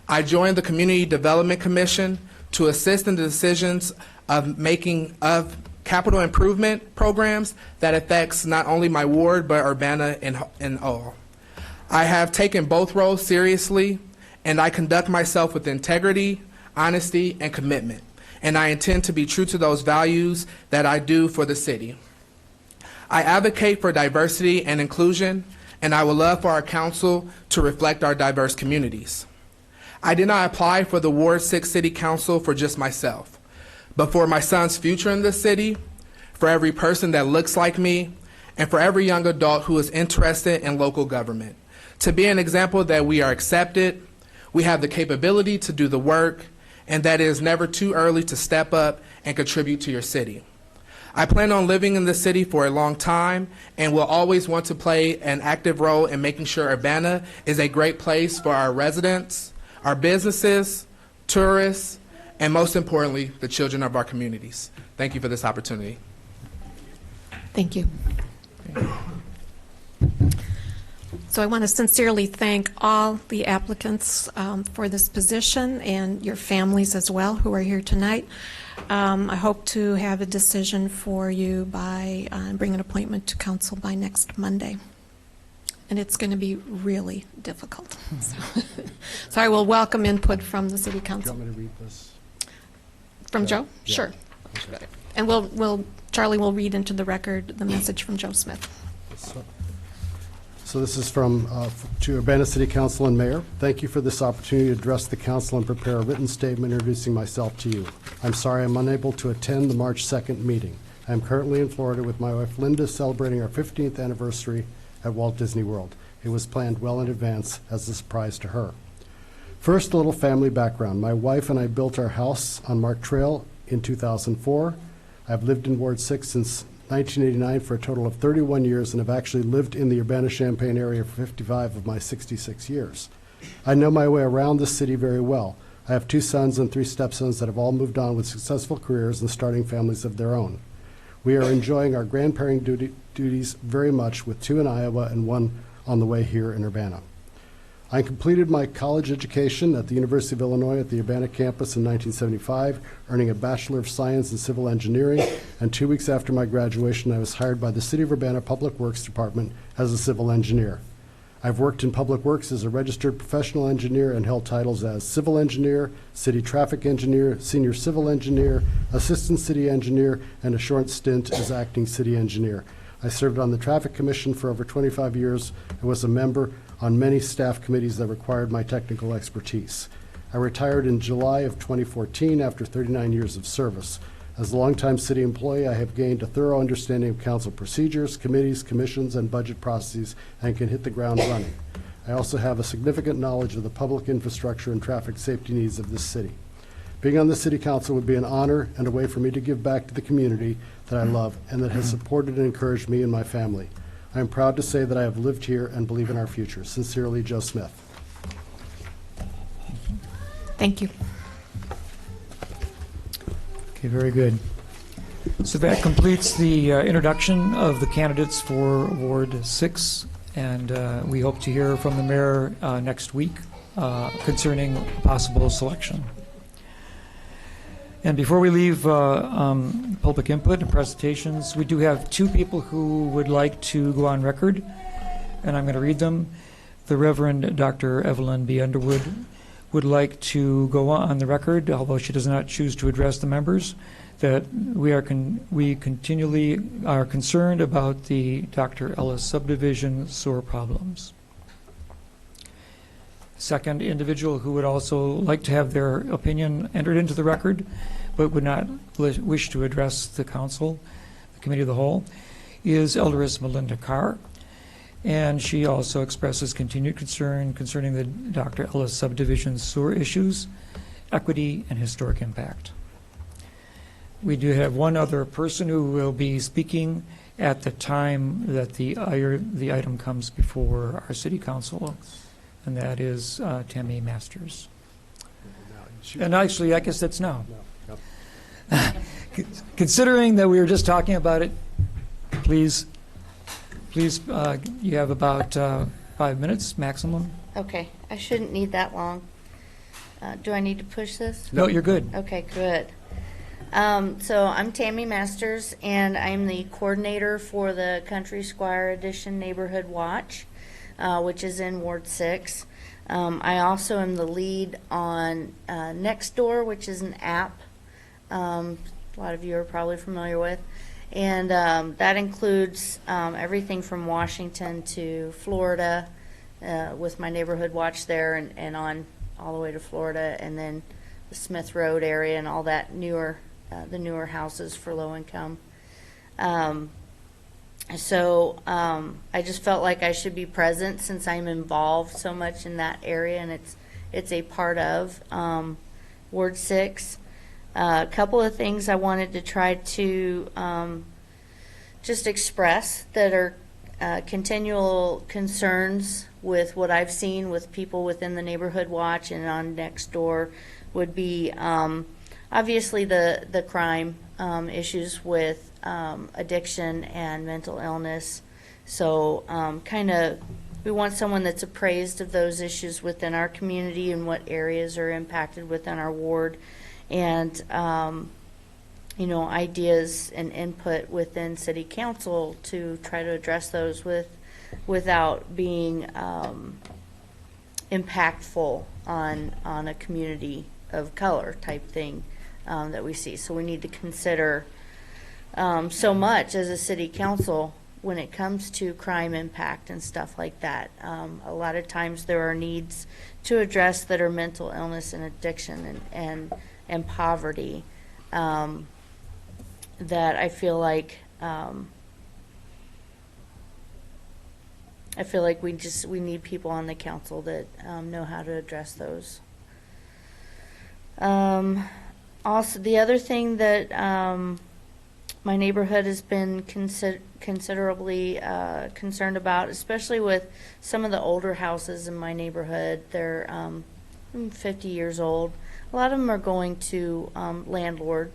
I joined the Community Development Commission to assist in the decisions of making of capital improvement programs that affects not only my ward but Urbana in all. I have taken both roles seriously, and I conduct myself with integrity, honesty, and commitment, and I intend to be true to those values that I do for the city. I advocate for diversity and inclusion, and I would love for our council to reflect our diverse communities. I did not apply for the Ward 6 City Council for just myself, but for my son's future in this city, for every person that looks like me, and for every young adult who is interested in local government. To be an example that we are accepted, we have the capability to do the work, and that it is never too early to step up and contribute to your city. I plan on living in this city for a long time and will always want to play an active role in making sure Urbana is a great place for our residents, our businesses, tourists, and most importantly, the children of our communities. Thank you for this opportunity. Thank you. So I want to sincerely thank all the applicants for this position and your families as well who are here tonight. I hope to have a decision for you by bring an appointment to council by next Monday. And it's going to be really difficult. So I will welcome input from the City Council. Do you want me to read this? From Joe? Yeah. Sure. Okay. And Charlie will read into the record the message from Joe Smith. So this is from to Urbana City Council and Mayor. Thank you for this opportunity to address the council and prepare a written statement introducing myself to you. I'm sorry I'm unable to attend the March 2nd meeting. I'm currently in Florida with my wife Linda celebrating our 15th anniversary at Walt Disney World. It was planned well in advance as a surprise to her. First, a little family background. My wife and I built our house on Mark Trail in 2004. I've lived in Ward 6 since 1989 for a total of 31 years and have actually lived in the Urbana-Champaign area for 55 of my 66 years. I know my way around this city very well. I have 2 sons and 3 stepsons that have all moved on with successful careers and starting families of their own. We are enjoying our grandparenting duties very much, with 2 in Iowa and 1 on the way here in Urbana. I completed my college education at the University of Illinois at the Urbana campus in 1975, earning a Bachelor of Science in Civil Engineering, and 2 weeks after my graduation, I was hired by the City of Urbana Public Works Department as a civil engineer. I've worked in public works as a registered professional engineer and held titles as civil engineer, city traffic engineer, senior civil engineer, assistant city engineer, and a short stint as acting city engineer. I served on the Traffic Commission for over 25 years and was a member on many staff committees that required my technical expertise. I retired in July of 2014 after 39 years of service. As a longtime city employee, I have gained a thorough understanding of council procedures, committees, commissions, and budget processes, and can hit the ground running. I also have a significant knowledge of the public infrastructure and traffic safety needs of this city. Being on the city council would be an honor and a way for me to give back to the community that I love and that has supported and encouraged me and my family. I am proud to say that I have lived here and believe in our future. Sincerely, Joe Smith. Thank you. Okay, very good. So that completes the introduction of the candidates for Ward 6, and we hope to hear from the mayor next week concerning possible selection. And before we leave public input and presentations, we do have two people who would like to go on record, and I'm going to read them. The Reverend Dr. Evelyn B. Underwood would like to go on the record, although she does not choose to address the members, that we continually are concerned about the Dr. Ellis subdivision sewer problems. Second individual who would also like to have their opinion entered into the record, but would not wish to address the council, the committee of the whole, is Elderess Melinda Carr. And she also expresses continued concern concerning the Dr. Ellis subdivision sewer issues, equity, and historic impact. We do have one other person who will be speaking at the time that the item comes before our city council, and that is Tammy Masters. And actually, I guess that's now. Considering that we were just talking about it, please, you have about 5 minutes maximum. Okay, I shouldn't need that long. Do I need to push this? No, you're good. Okay, good. So I'm Tammy Masters, and I'm the coordinator for the Country Squire Edition Neighborhood Watch, which is in Ward 6. I also am the lead on Nextdoor, which is an app a lot of you are probably familiar with. And that includes everything from Washington to Florida, with my neighborhood watch there, and on all the way to Florida, and then the Smith Road area and all that newer, the newer houses for low income. So I just felt like I should be present since I'm involved so much in that area, and it's a part of Ward 6. A couple of things I wanted to try to just express that are continual concerns with what I've seen with people within the neighborhood watch and on Nextdoor would be obviously the crime issues with addiction and mental illness. So kind of we want someone that's appraised of those issues within our community and what areas are impacted within our ward, and you know, ideas and input within city council to try to address those without being impactful on a community of color type thing that we see. So we need to consider so much as a city council when it comes to crime impact and stuff like that. A lot of times there are needs to address that are mental illness and addiction and poverty that I feel like we need people on the council that know how to address those. Also, the other thing that my neighborhood has been considerably concerned about, especially with some of the older houses in my neighborhood, they're 50 years old. A lot of them are going to landlord,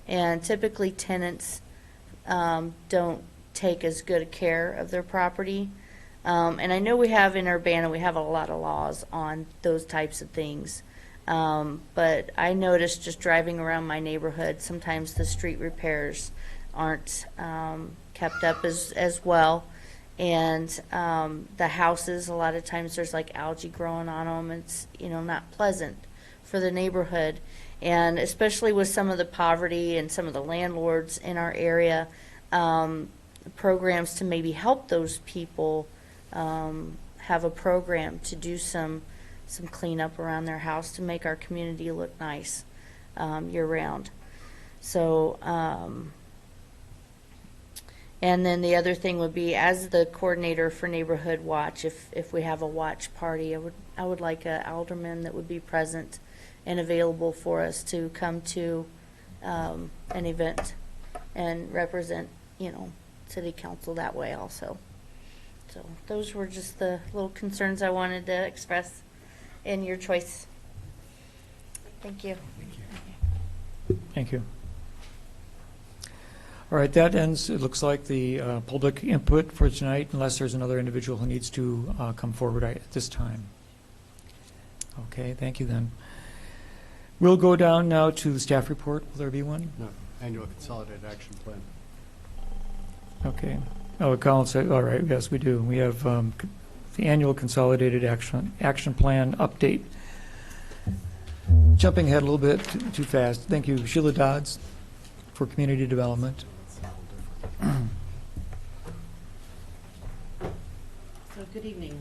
and typically tenants don't take as good a care of their property. And I know we have in Urbana, we have a lot of laws on those types of things. But I noticed just driving around my neighborhood, sometimes the street repairs aren't kept up as well. And the houses, a lot of times there's like algae growing on them. It's, you know, not pleasant for the neighborhood. And especially with some of the poverty and some of the landlords in our area, programs to maybe help those people have a program to do some cleanup around their house to make our community look nice year round. So, and then the other thing would be, as the coordinator for Neighborhood Watch, if we have a watch party, I would like an alderman that would be present and available for us to come to an event and represent, city council that way also. So those were just the little concerns I wanted to express in your choice. Thank you. Thank you. All right, that ends, it looks like, the public input for tonight, unless there's another individual who needs to come forward at this time. Okay, thank you then. We'll go down now to the staff report. Will there be one? No, annual consolidated action plan. Okay. Oh, Colin said, all right, yes, we do. We have the annual consolidated action plan update. Jumping ahead a little bit too fast. Thank you, Sheila Dodds, for community development. So good evening.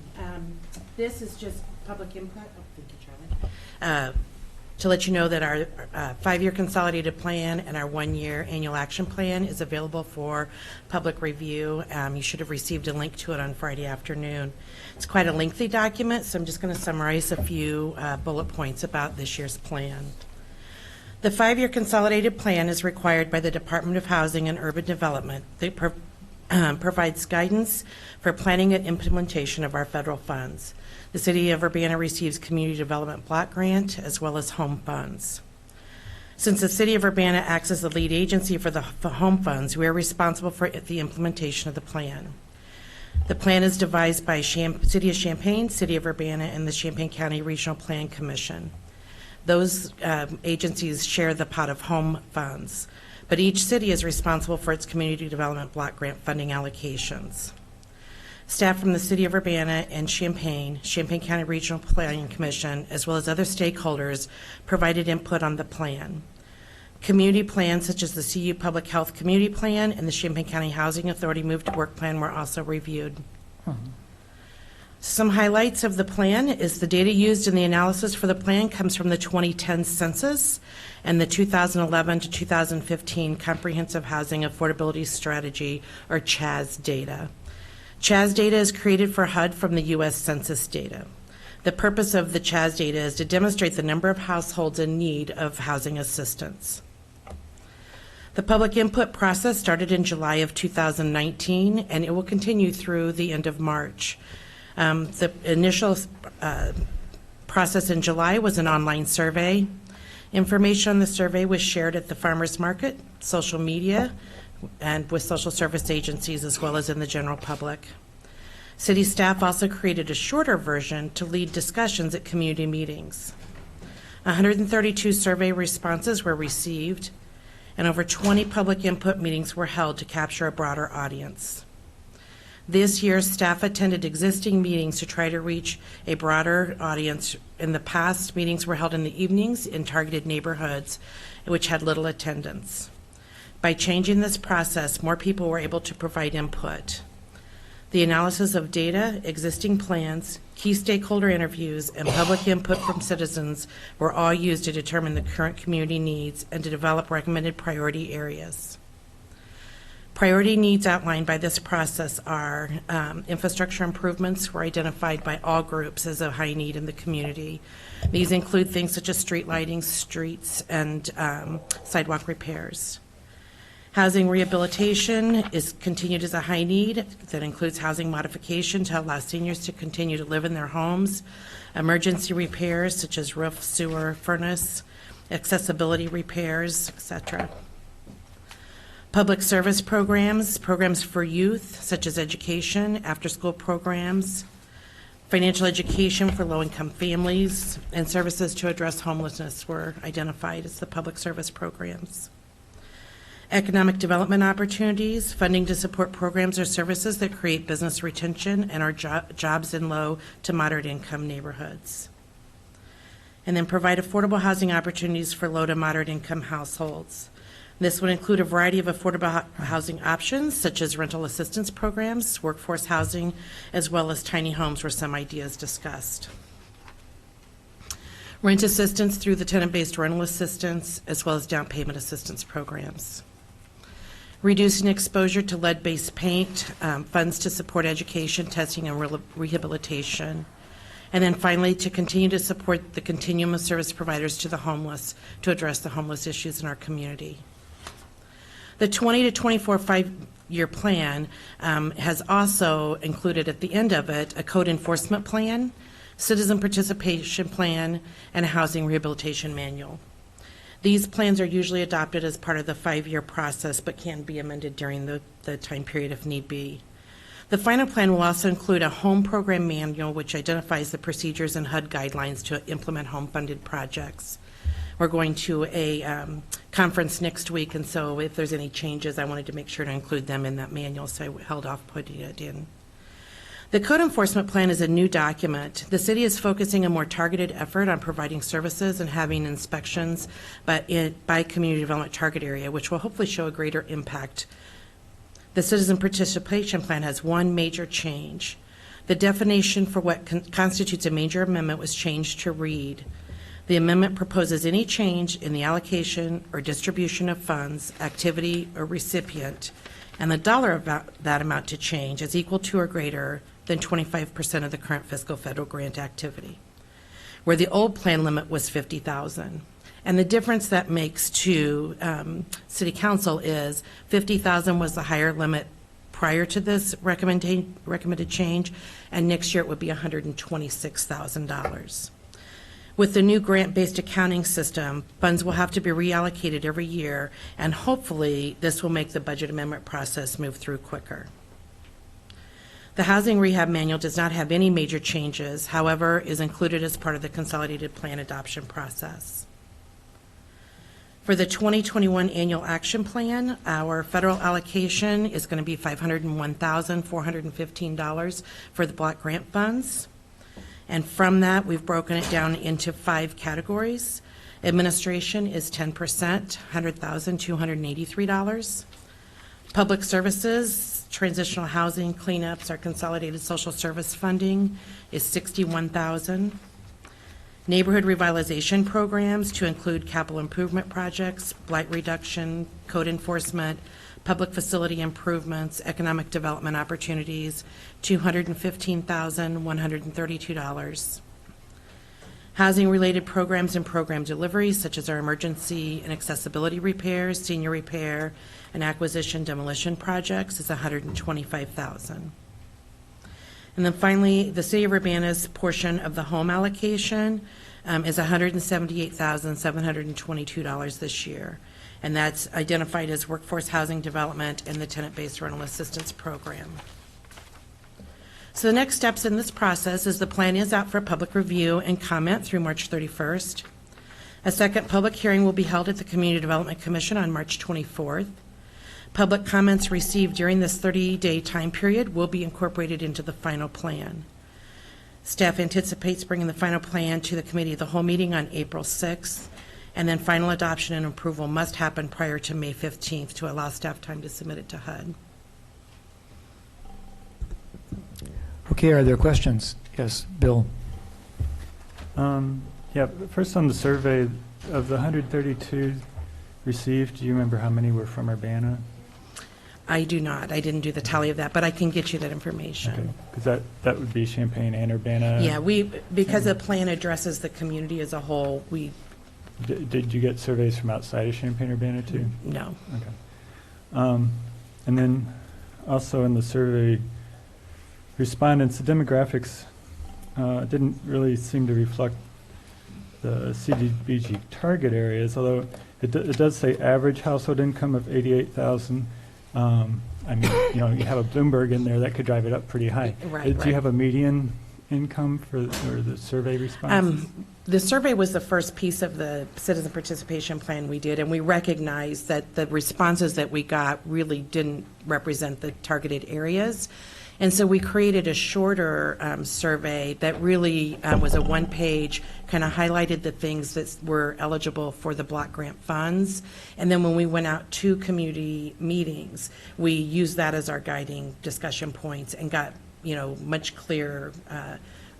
This is just public input. Oh, thank you, Charlie. To let you know that our 5-year consolidated plan and our 1-year annual action plan is available for public review. You should have received a link to it on Friday afternoon. It's quite a lengthy document, so I'm just going to summarize a few bullet points about this year's plan. The 5-year consolidated plan is required by the Department of Housing and Urban Development. It provides guidance for planning and implementation of our federal funds. The City of Urbana receives Community Development Block Grant as well as home funds. Since the City of Urbana acts as the lead agency for the home funds, we are responsible for the implementation of the plan. The plan is devised by City of Champaign, City of Urbana, and the Champaign County Regional Plan Commission. Those agencies share the pot of home funds, but each city is responsible for its Community Development Block Grant funding allocations. Staff from the City of Urbana and Champaign County Regional Planning Commission, as well as other stakeholders, provided input on the plan. Community plans such as the CU Public Health Community Plan and the Champaign County Housing Authority Move to Work Plan were also reviewed. Some highlights of the plan is the data used in the analysis for the plan comes from the 2010 census and the 2011 to 2015 Comprehensive Housing Affordability Strategy, or CHAS data. CHAS data is created for HUD from the U.S. Census data. The purpose of the CHAS data is to demonstrate the number of households in need of housing assistance. The public input process started in July of 2019, and it will continue through the end of March. The initial process in July was an online survey. Information on the survey was shared at the farmers market, social media, and with social service agencies, as well as in the general public. City staff also created a shorter version to lead discussions at community meetings. 132 survey responses were received, and over 20 public input meetings were held to capture a broader audience. This year, staff attended existing meetings to try to reach a broader audience. In the past, meetings were held in the evenings in targeted neighborhoods, which had little attendance. By changing this process, more people were able to provide input. The analysis of data, existing plans, key stakeholder interviews, and public input from citizens were all used to determine the current community needs and to develop recommended priority areas. Priority needs outlined by this process are infrastructure improvements were identified by all groups as a high need in the community. These include things such as street lighting, streets, and sidewalk repairs. Housing rehabilitation is continued as a high need. That includes housing modification to allow seniors to continue to live in their homes, emergency repairs such as roof, sewer, furnace, accessibility repairs, etc. Public service programs, programs for youth such as education, after-school programs, financial education for low-income families, and services to address homelessness were identified as the public service programs. Economic development opportunities, funding to support programs or services that create business retention and are jobs in low to moderate income neighborhoods. And then provide affordable housing opportunities for low to moderate income households. This would include a variety of affordable housing options, such as rental assistance programs, workforce housing, as well as tiny homes were some ideas discussed. rent assistance through the tenant-based rental assistance, as well as down payment assistance programs. Reducing exposure to lead-based paint, funds to support education, testing, and rehabilitation. And then finally, to continue to support the continuum of service providers to the homeless to address the homeless issues in our community. The 20 to 24 5-year plan has also included at the end of it a code enforcement plan, citizen participation plan, and a housing rehabilitation manual. These plans are usually adopted as part of the 5-year process, but can be amended during the time period if need be. The final plan will also include a home program manual, which identifies the procedures and HUD guidelines to implement home-funded projects. We're going to a conference next week, and so if there's any changes, I wanted to make sure to include them in that manual, so I held off putting it in. The code enforcement plan is a new document. The city is focusing a more targeted effort on providing services and having inspections by community development target area, which will hopefully show a greater impact. The citizen participation plan has one major change. The definition for what constitutes a major amendment was changed to read: the amendment proposes any change in the allocation or distribution of funds, activity, or recipient, and the dollar of that amount to change is equal to or greater than 25% of the current fiscal federal grant activity, where the old plan limit was $50,000. And the difference that makes to City Council is $50,000 was the higher limit prior to this recommended change, and next year it would be $126,000. With the new grant-based accounting system, funds will have to be reallocated every year, and hopefully this will make the budget amendment process move through quicker. The Housing Rehab Manual does not have any major changes, however, is included as part of the Consolidated Plan adoption process. For the 2021 Annual Action Plan, our federal allocation is going to be $501,415 for the block grant funds. And from that, we've broken it down into 5 categories. Administration is 10%, $100,283. Public services, transitional housing, cleanups, our consolidated social service funding is $61,000. Neighborhood revitalization programs to include capital improvement projects, blight reduction, code enforcement, public facility improvements, economic development opportunities, $215,132. Housing-related programs and program deliveries, such as our emergency and accessibility repairs, senior repair, and acquisition demolition projects, is $125,000. And then finally, the City of Urbana's portion of the home allocation is $178,722 this year. And that's identified as workforce housing development and the tenant-based rental assistance program. So the next steps in this process is the plan is out for public review and comment through March 31st. A second public hearing will be held at the Community Development Commission on March 24th. Public comments received during this 30-day time period will be incorporated into the final plan. Staff anticipates bringing the final plan to the Committee of the Whole meeting on April 6th, and then final adoption and approval must happen prior to May 15th to allow staff time to submit it to HUD. Okay, are there questions? Yes, Bill. Yeah, first on the survey, of the 132 received, do you remember how many were from Urbana? I do not. I didn't do the tally of that, but I can get you that information. Okay, because that would be Champaign and Urbana. Yeah, because the plan addresses the community as a whole, we... Did you get surveys from outside of Champaign-Urbana too? No. Okay. And then also in the survey respondents, the demographics didn't really seem to reflect the CDBG target areas, although it does say average household income of $88,000. I mean, you know, you have a Bloomberg in there that could drive it up pretty high. Right. Do you have a median income for the survey responses? The survey was the first piece of the citizen participation plan we did, and we recognized that the responses that we got really didn't represent the targeted areas. And so we created a shorter survey that really was a one-page, kind of highlighted the things that were eligible for the block grant funds. And then when we went out to community meetings, we used that as our guiding discussion points and got, you know, much clearer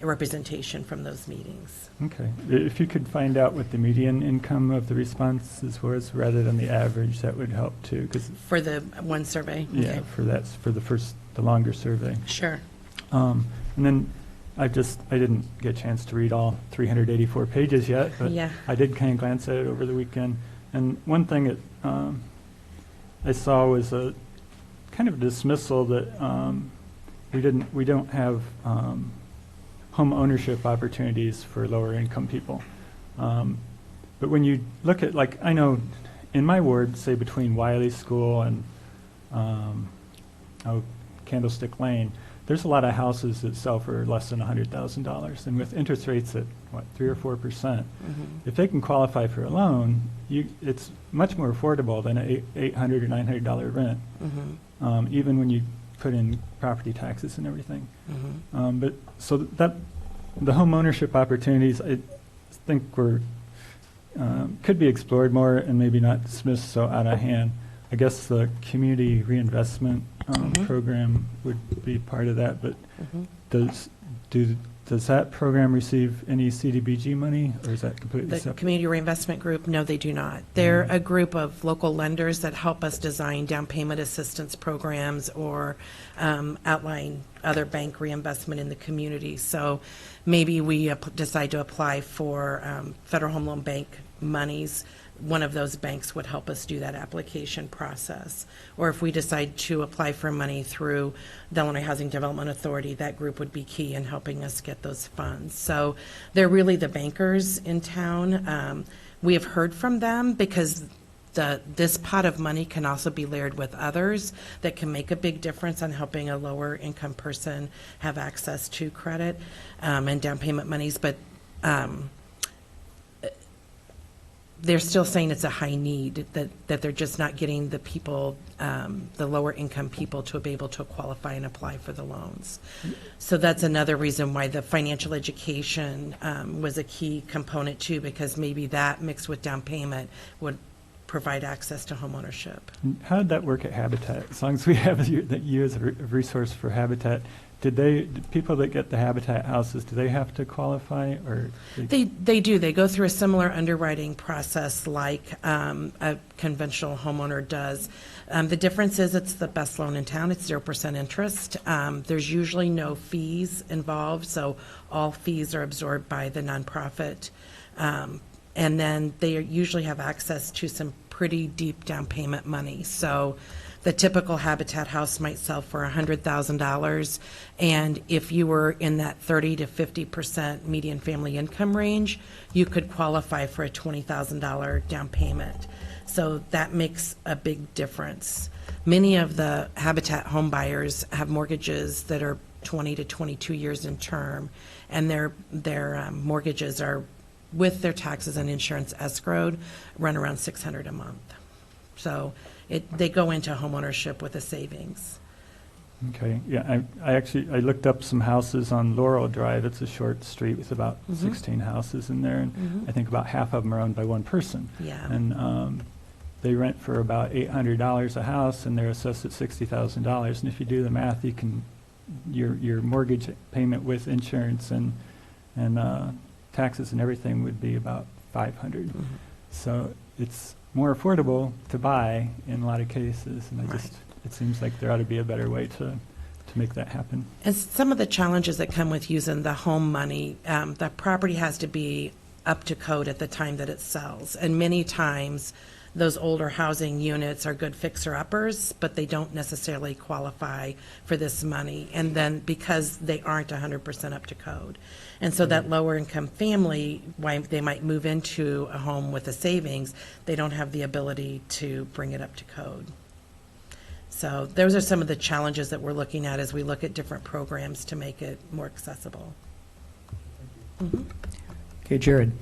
representation from those meetings. Okay. If you could find out what the median income of the responses was rather than the average, that would help too. For the one survey? Yeah, Okay. for the longer survey. Sure. And then I didn't get a chance to read all 384 pages yet, but Yeah. I did kind of glance at it over the weekend. And one thing that I saw was a kind of dismissal that we don't have home ownership opportunities for lower income people. But when you look at, like, I know in my ward, say between Wiley School and Candlestick Lane, there's a lot of houses that sell for less than $100,000, and with interest rates at what, 3 or 4%, if they can qualify for a loan, it's much more affordable than an $800 or $900 rent, even when you put in property taxes and everything. But so that the home ownership opportunities, I think could be explored more and maybe not dismissed so out of hand. I guess the community reinvestment program would be part of that, but does that program receive any CDBG money, or is that completely The separate? Community Reinvestment Group, no, they do not. They're a group of local lenders that help us design down payment assistance programs or outline other bank reinvestment in the community. So maybe we decide to apply for Federal Home Loan Bank monies. One of those banks would help us do that application process. Or if we decide to apply for money through the Illinois Housing Development Authority, that group would be key in helping us get those funds. So they're really the bankers in town. We have heard from them because this pot of money can also be layered with others that can make a big difference on helping a lower income person have access to credit and down payment monies. But they're still saying it's a high need, that they're just not getting the people, the lower income people, to be able to qualify and apply for the loans. So that's another reason why the financial education was a key component too, because maybe that mixed with down payment would provide access to homeownership. How did that work at Habitat? As long as we have you as a resource for Habitat, did people that get the Habitat houses, do they have to qualify, or? They do. They go through a similar underwriting process like a conventional homeowner does. The difference is it's the best loan in town. It's 0% interest. There's usually no fees involved, so all fees are absorbed by the nonprofit. And then they usually have access to some pretty deep down payment money. So the typical Habitat house might sell for $100,000, and if you were in that 30 to 50% median family income range, you could qualify for a $20,000 down payment. So that makes a big difference. Many of the Habitat home buyers have mortgages that are 20 to 22 years in term, and their mortgages are, with their taxes and insurance escrowed, run around $600 a month. So they go into homeownership with a savings. Okay, yeah, I looked up some houses on Laurel Drive. It's a short street with about 16 houses in there, and I think about half of them are owned by one person. Yeah. And they rent for about $800 a house, and they're assessed at $60,000. And if you do the math, you can your mortgage payment with insurance and taxes and everything would be about $500. So it's more affordable to buy in a lot of cases, and it seems like there ought to be a better way to make that happen. And some of the challenges that come with using the home money, the property has to be up to code at the time that it sells, and many times those older housing units are good fixer-uppers, but they don't necessarily qualify for this money, and then because they aren't 100% up to code. And so that lower income family, why they might move into a home with a savings, they don't have the ability to bring it up to code. So those are some of the challenges that we're looking at as we look at different programs to make it more accessible. Okay, Jared.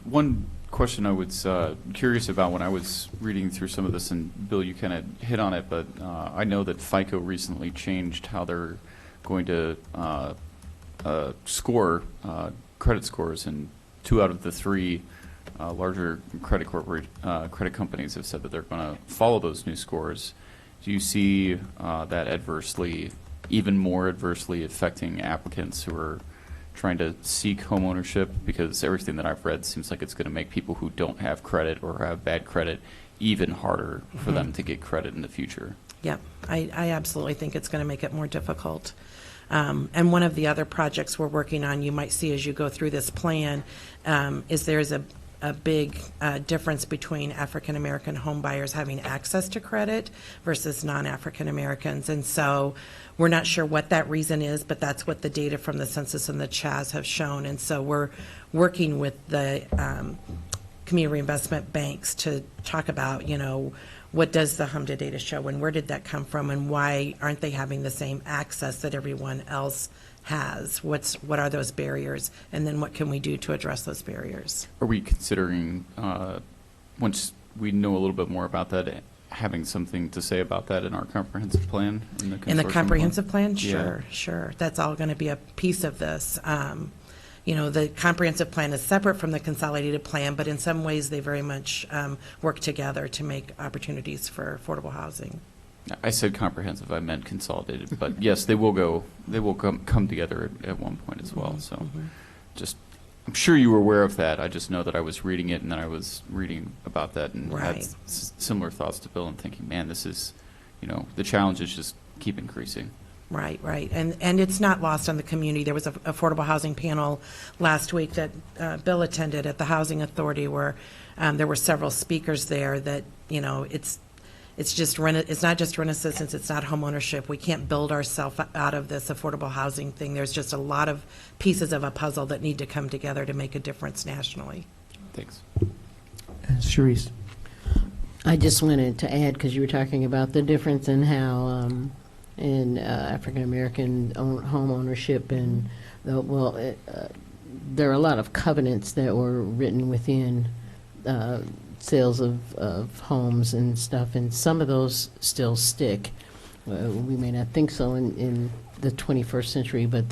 One question I was curious about when I was reading through some of this, and Bill, you kind of hit on it, but I know that FICO recently changed how they're going to score credit scores, and 2 out of the 3 larger credit companies have said that they're going to follow those new scores. Do you see that adversely even more adversely affecting applicants who are trying to seek home ownership, because everything that I've read seems like it's going to make people who don't have credit or have bad credit even harder for them to get credit in the future. Yeah, I absolutely think it's going to make it more difficult. And one of the other projects we're working on, you might see as you go through this plan, is there's a big difference between African American home buyers having access to credit versus non-African Americans. And so we're not sure what that reason is, but that's what the data from the census and the CHAZ have shown. And so we're working with the community reinvestment banks to talk about, what does the HMDA data show and where did that come from and why aren't they having the same access that everyone else has? What are those barriers? And then what can we do to address those barriers? Are we considering, once we know a little bit more about that, having something to say about that in our comprehensive plan? In the comprehensive plan? Yeah. Sure. That's all going to be a piece of this. The comprehensive plan is separate from the consolidated plan, but in some ways they very much work together to make opportunities for affordable housing. I said comprehensive, I meant consolidated, but yes, they will come together at one point as well. So I'm sure you were aware of that. I just know that I was reading it and then I was reading about that and had similar thoughts to Bill and thinking, man, this is, the challenges just keep increasing. Right. And it's not lost on the community. There was an affordable housing panel last week that Bill attended at the Housing Authority where there were several speakers there that, it's not just rent assistance, it's not home ownership. We can't build ourselves out of this affordable housing thing. There's just a lot of pieces of a puzzle that need to come together to make a difference nationally. Thanks. Sharice. I just wanted to add, because you were talking about the difference in how in African American home ownership, and there are a lot of covenants that were written within sales of homes and stuff, and some of those still stick. We may not think so in the 21st century, but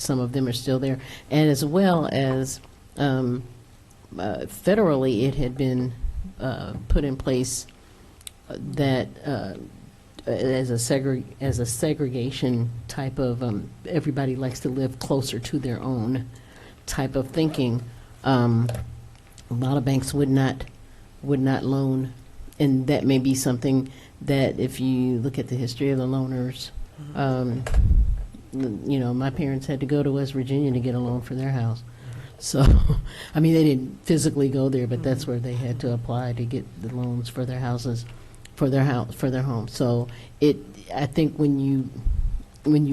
some of them are still there, and as well as federally, it had been put in place that. As a segregation type of everybody likes to live closer to their own type of thinking. A lot of banks would not loan, and that may be something that if you look at the history of the loaners, my parents had to go to West Virginia to get a loan for their house. So, I mean, they didn't physically go there, but that's where they had to apply to get the loans for their houses. For their home. So I think when you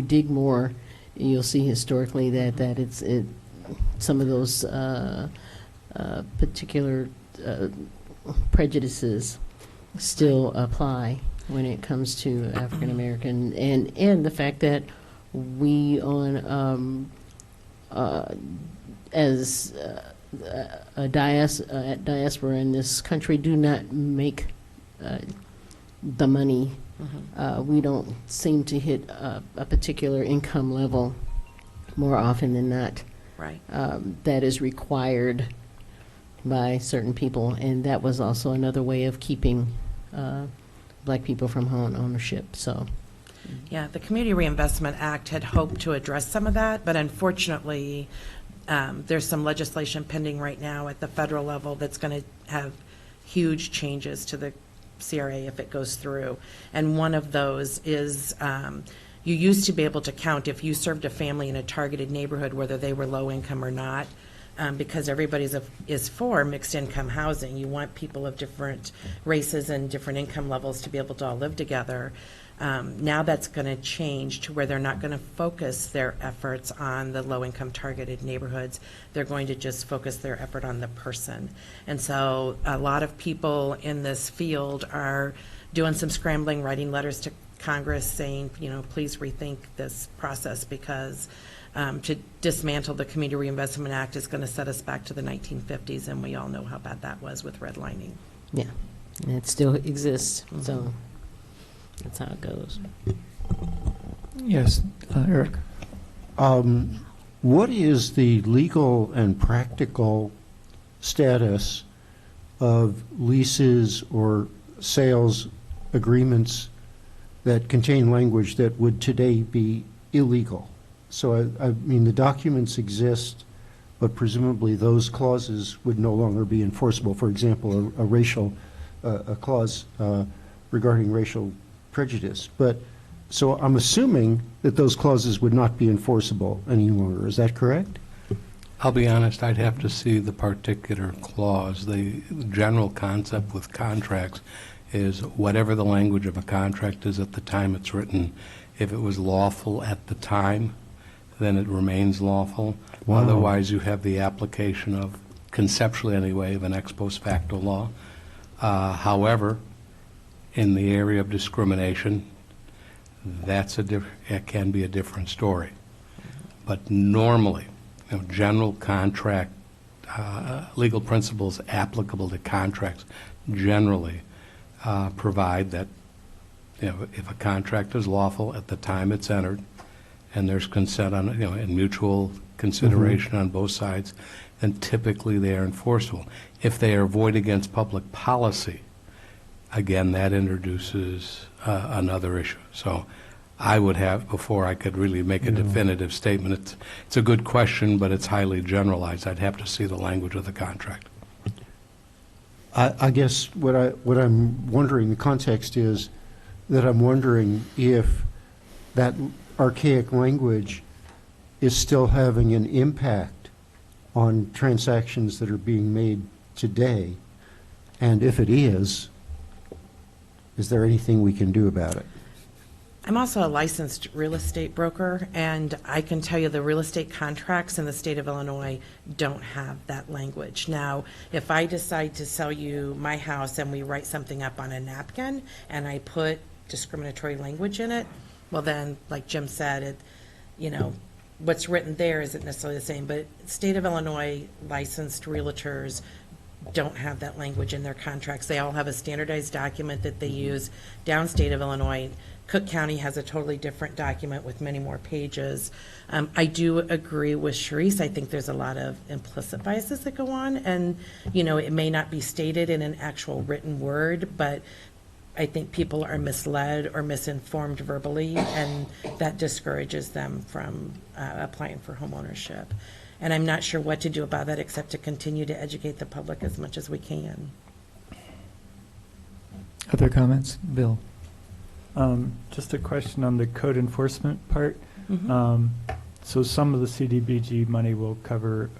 dig more, you'll see historically that it's some of those particular prejudices still apply when it comes to African American, and the fact that we as a diaspora in this country do not make the money. We don't seem to hit a particular income level more often than not. Right. That is required by certain people, and that was also another way of keeping black people from home ownership. So. Yeah, the Community Reinvestment Act had hoped to address some of that, but unfortunately, there's some legislation pending right now at the federal level that's going to have huge changes to the CRA if it goes through. And one of those is you used to be able to count if you served a family in a targeted neighborhood, whether they were low income or not, because everybody is for mixed income housing. You want people of different races and different income levels to be able to all live together. Now that's going to change to where they're not going to focus their efforts on the low-income targeted neighborhoods. They're going to just focus their effort on the person. And so a lot of people in this field are doing some scrambling, writing letters to Congress saying, please rethink this process, because to dismantle the Community Reinvestment Act is going to set us back to the 1950s, and we all know how bad that was with redlining. Yeah, and it still exists, so that's how it goes. Yes, Eric. What is the legal and practical status of leases or sales agreements that contain language that would today be illegal. So, I mean, the documents exist, but presumably those clauses would no longer be enforceable. For example, a racial, a clause regarding racial prejudice. But, so I'm assuming that those clauses would not be enforceable any longer. Is that correct? I'll be honest, I'd have to see the particular clause. The general concept with contracts is whatever the language of a contract is at the time it's written. If it was lawful at the time, then it remains lawful. Wow. Otherwise, you have the application of, conceptually anyway, of an ex post facto law. However, in the area of discrimination, it can be a different story. But normally, general contract, legal principles applicable to contracts generally provide that if a contract is lawful at the time it's entered, and there's consent on, and mutual consideration on both sides, then typically they are enforceable. If they are void against public policy, again, that introduces another issue. So I would have, before I could really make a definitive statement, it's a good question, but it's highly generalized. I'd have to see the language of the contract. I guess what I'm wondering, the context is that I'm wondering if that archaic language is still having an impact on transactions that are being made today, and if it is there anything we can do about it? I'm also a licensed real estate broker, and I can tell you the real estate contracts in the state of Illinois don't have that language. Now, if I decide to sell you my house and we write something up on a napkin and I put discriminatory language in it, well then, like Jim said, what's written there isn't necessarily the same, but state of Illinois licensed realtors don't have that language in their contracts. They all have a standardized document that they use. Downstate of Illinois, Cook County has a totally different document with many more pages. I do agree with Sharice. I think there's a lot of implicit biases that go on, and it may not be stated in an actual written word, but I think people are misled or misinformed verbally, and that discourages them from applying for home ownership. And I'm not sure what to do about that except to continue to educate the public as much as we can. Other comments? Bill? Just a question on the code enforcement part. Mm-hmm. So some of the CDBG money will cover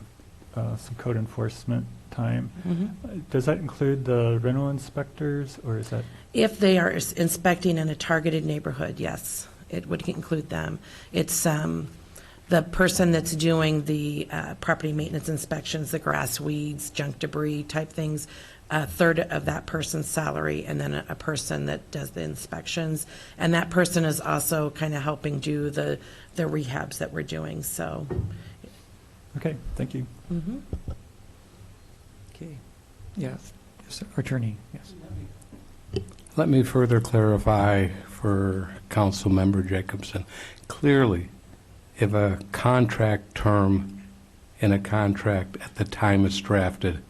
some code enforcement time. Mm-hmm. Does that include the rental inspectors, or is that? If they are inspecting in a targeted neighborhood, yes, it would include them. It's the person that's doing the property maintenance inspections, the grass, weeds, junk debris type things, a third of that person's salary, and then a person that does the inspections. And that person is also kind of helping do the rehabs that we're doing, so. Okay, thank you. Mm-hmm. Okay. Yes, Attorney, yes. Let me further clarify for Council Member Jacobson. Clearly, if a contract term in a contract at the time it's drafted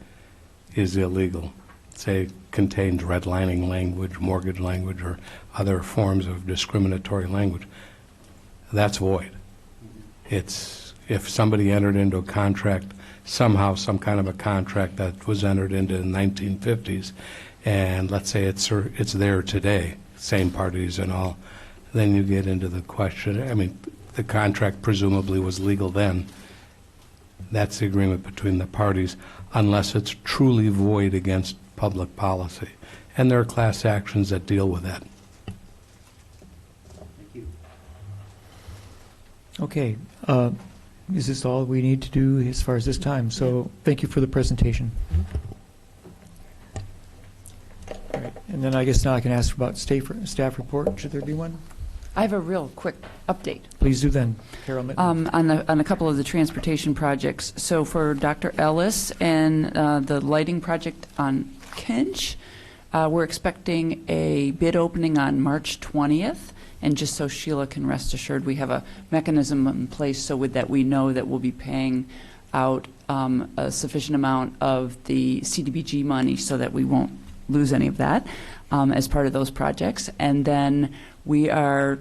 is illegal, say contains redlining language, mortgage language, or other forms of discriminatory language, that's void. It's if somebody entered into a contract, somehow some kind of a contract that was entered into the 1950s, and let's say it's there today, same parties and all, then you get into the question, I mean, the contract presumably was legal then. That's the agreement between the parties, unless it's truly void against public policy. And there are class actions that deal with that. Okay. Is this all we need to do as far as this time? So thank you for the presentation. All right. And then I guess now I can ask about staff report. Should there be one? I have a real quick update. Please do then, Carol Mitten. On a couple of the transportation projects. So for Dr. Ellis and the lighting project on Kinch, we're expecting a bid opening on March 20th. And just so Sheila can rest assured, we have a mechanism in place so with that we know that we'll be paying out a sufficient amount of the CDBG money so that we won't lose any of that. as part of those projects. And then we are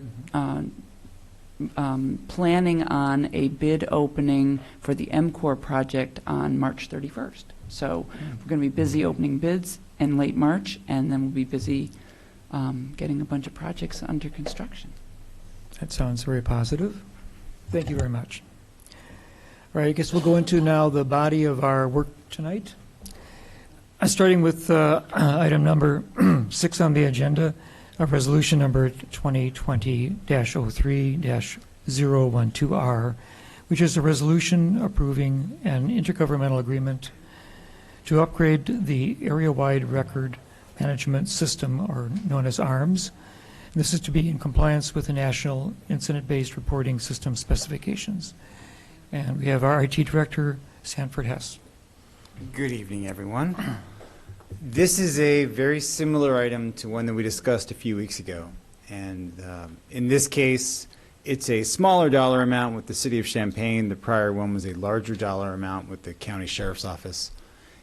planning on a bid opening for the MCOR project on March 31st. So we're going to be busy opening bids in late March, and then we'll be busy getting a bunch of projects under construction. That sounds very positive. Thank you very much. All right, I guess we'll go into now the body of our work tonight. Starting with item number 6 on the agenda, resolution number 2020-03-012R, which is a resolution approving an intergovernmental agreement to upgrade the area-wide record management system, or known as ARMS. This is to be in compliance with the National Incident-Based Reporting System specifications. And we have our IT Director, Sanford Hess. Good evening, everyone. This is a very similar item to one that we discussed a few weeks ago. And in this case, it's a smaller dollar amount with the City of Champaign. The prior one was a larger dollar amount with the County Sheriff's Office.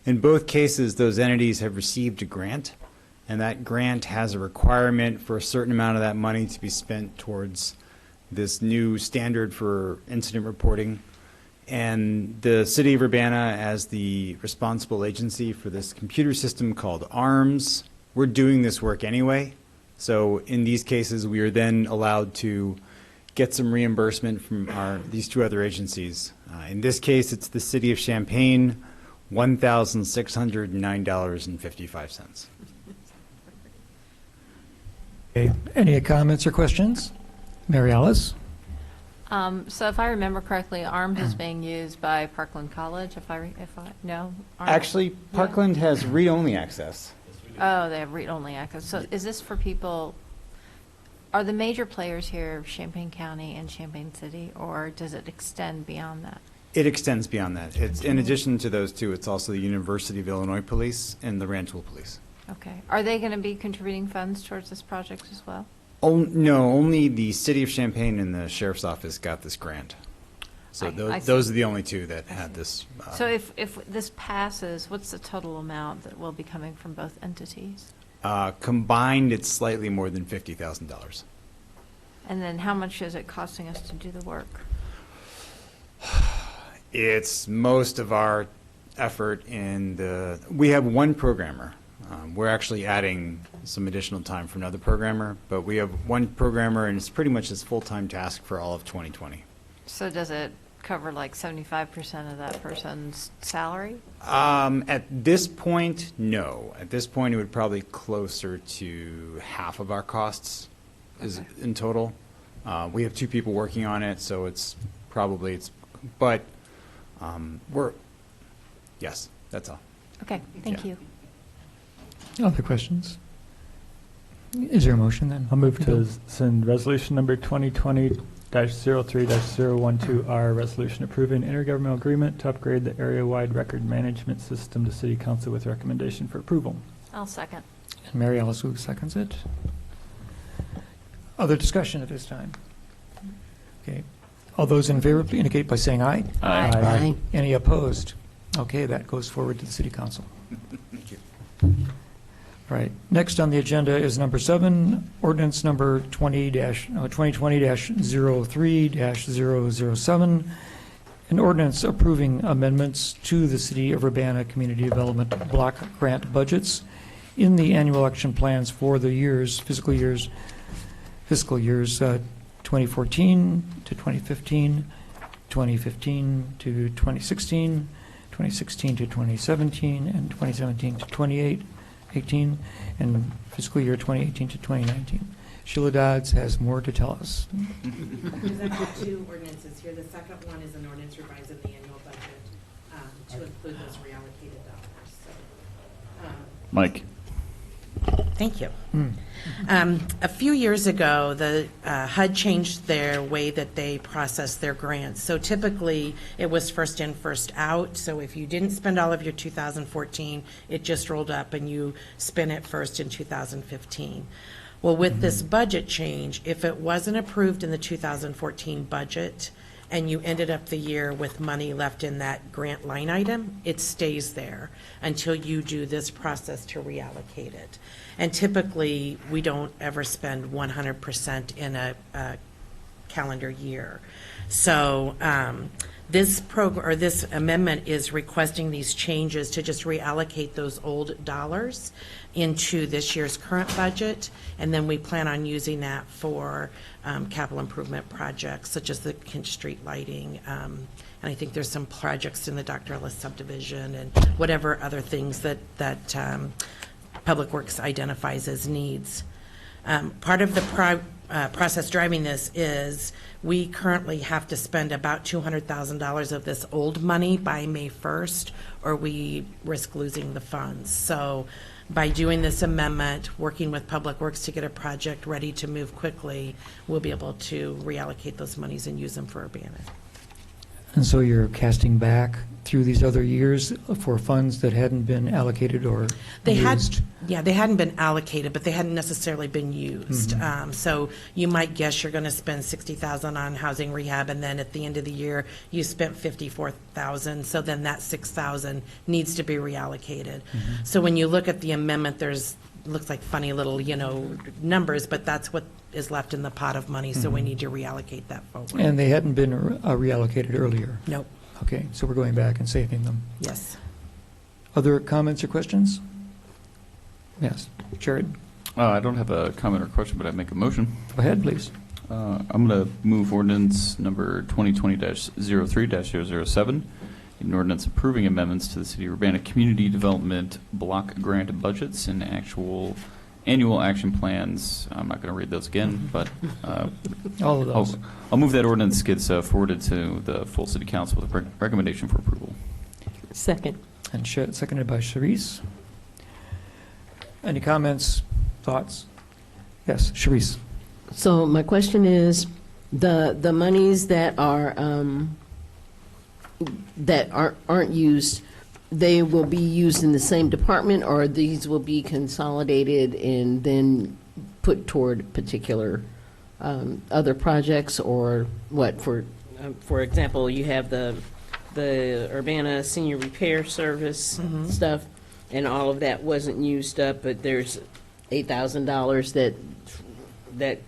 In both cases, those entities have received a grant, and that grant has a requirement for a certain amount of that money to be spent towards this new standard for incident reporting. And the City of Urbana, as the responsible agency for this computer system called ARMS, we're doing this work anyway. So in these cases, we are then allowed to get some reimbursement from these two other agencies. In this case, it's the City of Champaign, $1,609.55. Okay. Any comments or questions? Mary Alice? So if I remember correctly, ARMS is being used by Parkland College, no? ARMS? Actually, Parkland has read-only access. Oh, they have read-only access. So is this for people, are the major players here Champaign County and Champaign City, or does it extend beyond that? It extends beyond that. It's in addition to those two, it's also the University of Illinois Police and the Rantoul Police. Okay. Are they going to be contributing funds towards this project as well? Oh, no, only the City of Champaign and the Sheriff's Office got this grant. So those are the only two that had this. So if this passes, what's the total amount that will be coming from both entities? Combined, it's slightly more than $50,000. And then how much is it costing us to do the work? It's most of our effort we have one programmer. We're actually adding some additional time for another programmer, but we have one programmer, and it's pretty much his full-time task for all of 2020. So does it cover like 75% of that person's salary? At this point, no. At this point, it would probably closer to half of our costs in total. We have 2 people working on it, so yes, that's all. Okay, thank you. Other questions? Is there a motion then? I'll move to send resolution number 2020-03-012R, resolution approving intergovernmental agreement to upgrade the area-wide record management system to City Council with recommendation for approval. I'll second. And Mary Alice Wu seconds it. Other discussion at this time? Okay. All those in favor indicate by saying aye. Aye. Aye. Any opposed? Okay, that goes forward to the City Council. Thank you. All right. Next on the agenda is number 7, ordinance number 2020-03-007, an ordinance approving amendments to the City of Urbana Community Development Block Grant budgets in the annual action plans for the fiscal years 2014 to 2015, 2015 to 2016, 2016 to 2017, and 2017 to 2018, and fiscal year 2018 to 2019. Sheila Dodds has more to tell us. There's actually 2 ordinances here. The second one is an ordinance revising the annual budget to include those reallocated dollars. So, Mike. Thank you. A few years ago, the HUD changed their way that they process their grants. So typically, it was first in, first out. So if you didn't spend all of your 2014, it just rolled up and you spent it first in 2015. Well, with this budget change, if it wasn't approved in the 2014 budget, and you ended up the year with money left in that grant line item, it stays there until you do this process to reallocate it. And typically, we don't ever spend 100% in a calendar year. So this program, or this amendment, is requesting these changes to just reallocate those old dollars into this year's current budget, and then we plan on using that for capital improvement projects such as the Kinch Street lighting, and I think there's some projects in the Dr. Ellis subdivision and whatever other things that Public Works identifies as needs. Part of the process driving this is we currently have to spend about $200,000 of this old money by May 1st, or we risk losing the funds. So by doing this amendment, working with Public Works to get a project ready to move quickly, we'll be able to reallocate those monies and use them for Urbana. And so you're casting back through these other years for funds that hadn't been allocated or used? They hadn't been allocated, but they hadn't necessarily been used. So you might guess you're going to spend $60,000 on housing rehab, and then at the end of the year, you spent $54,000. So then that $6,000 needs to be reallocated. So when you look at the amendment, looks like funny little, numbers, but that's what is left in the pot of money, so we need to reallocate that forward. And they hadn't been reallocated earlier? Nope. Okay, so we're going back and saving them. Yes. Other comments or questions? Yes, Jared? I don't have a comment or question, but I make a motion. Go ahead, please. I'm going to move ordinance number 2020-03-007, an ordinance approving amendments to the City of Urbana Community Development Block Grant budgets and annual action plans. I'm not going to read those again, but all of those. I'll move that ordinance gets forwarded to the full City Council with a recommendation for approval. Second. And seconded by Sharice. Any comments, thoughts? Yes, Sharice. So my question is, the monies that aren't used, they will be used in the same department, or these will be consolidated and then put toward particular other projects, or what? For example, you have the Urbana Senior Repair Service stuff, and all of that wasn't used up, but there's $8,000 that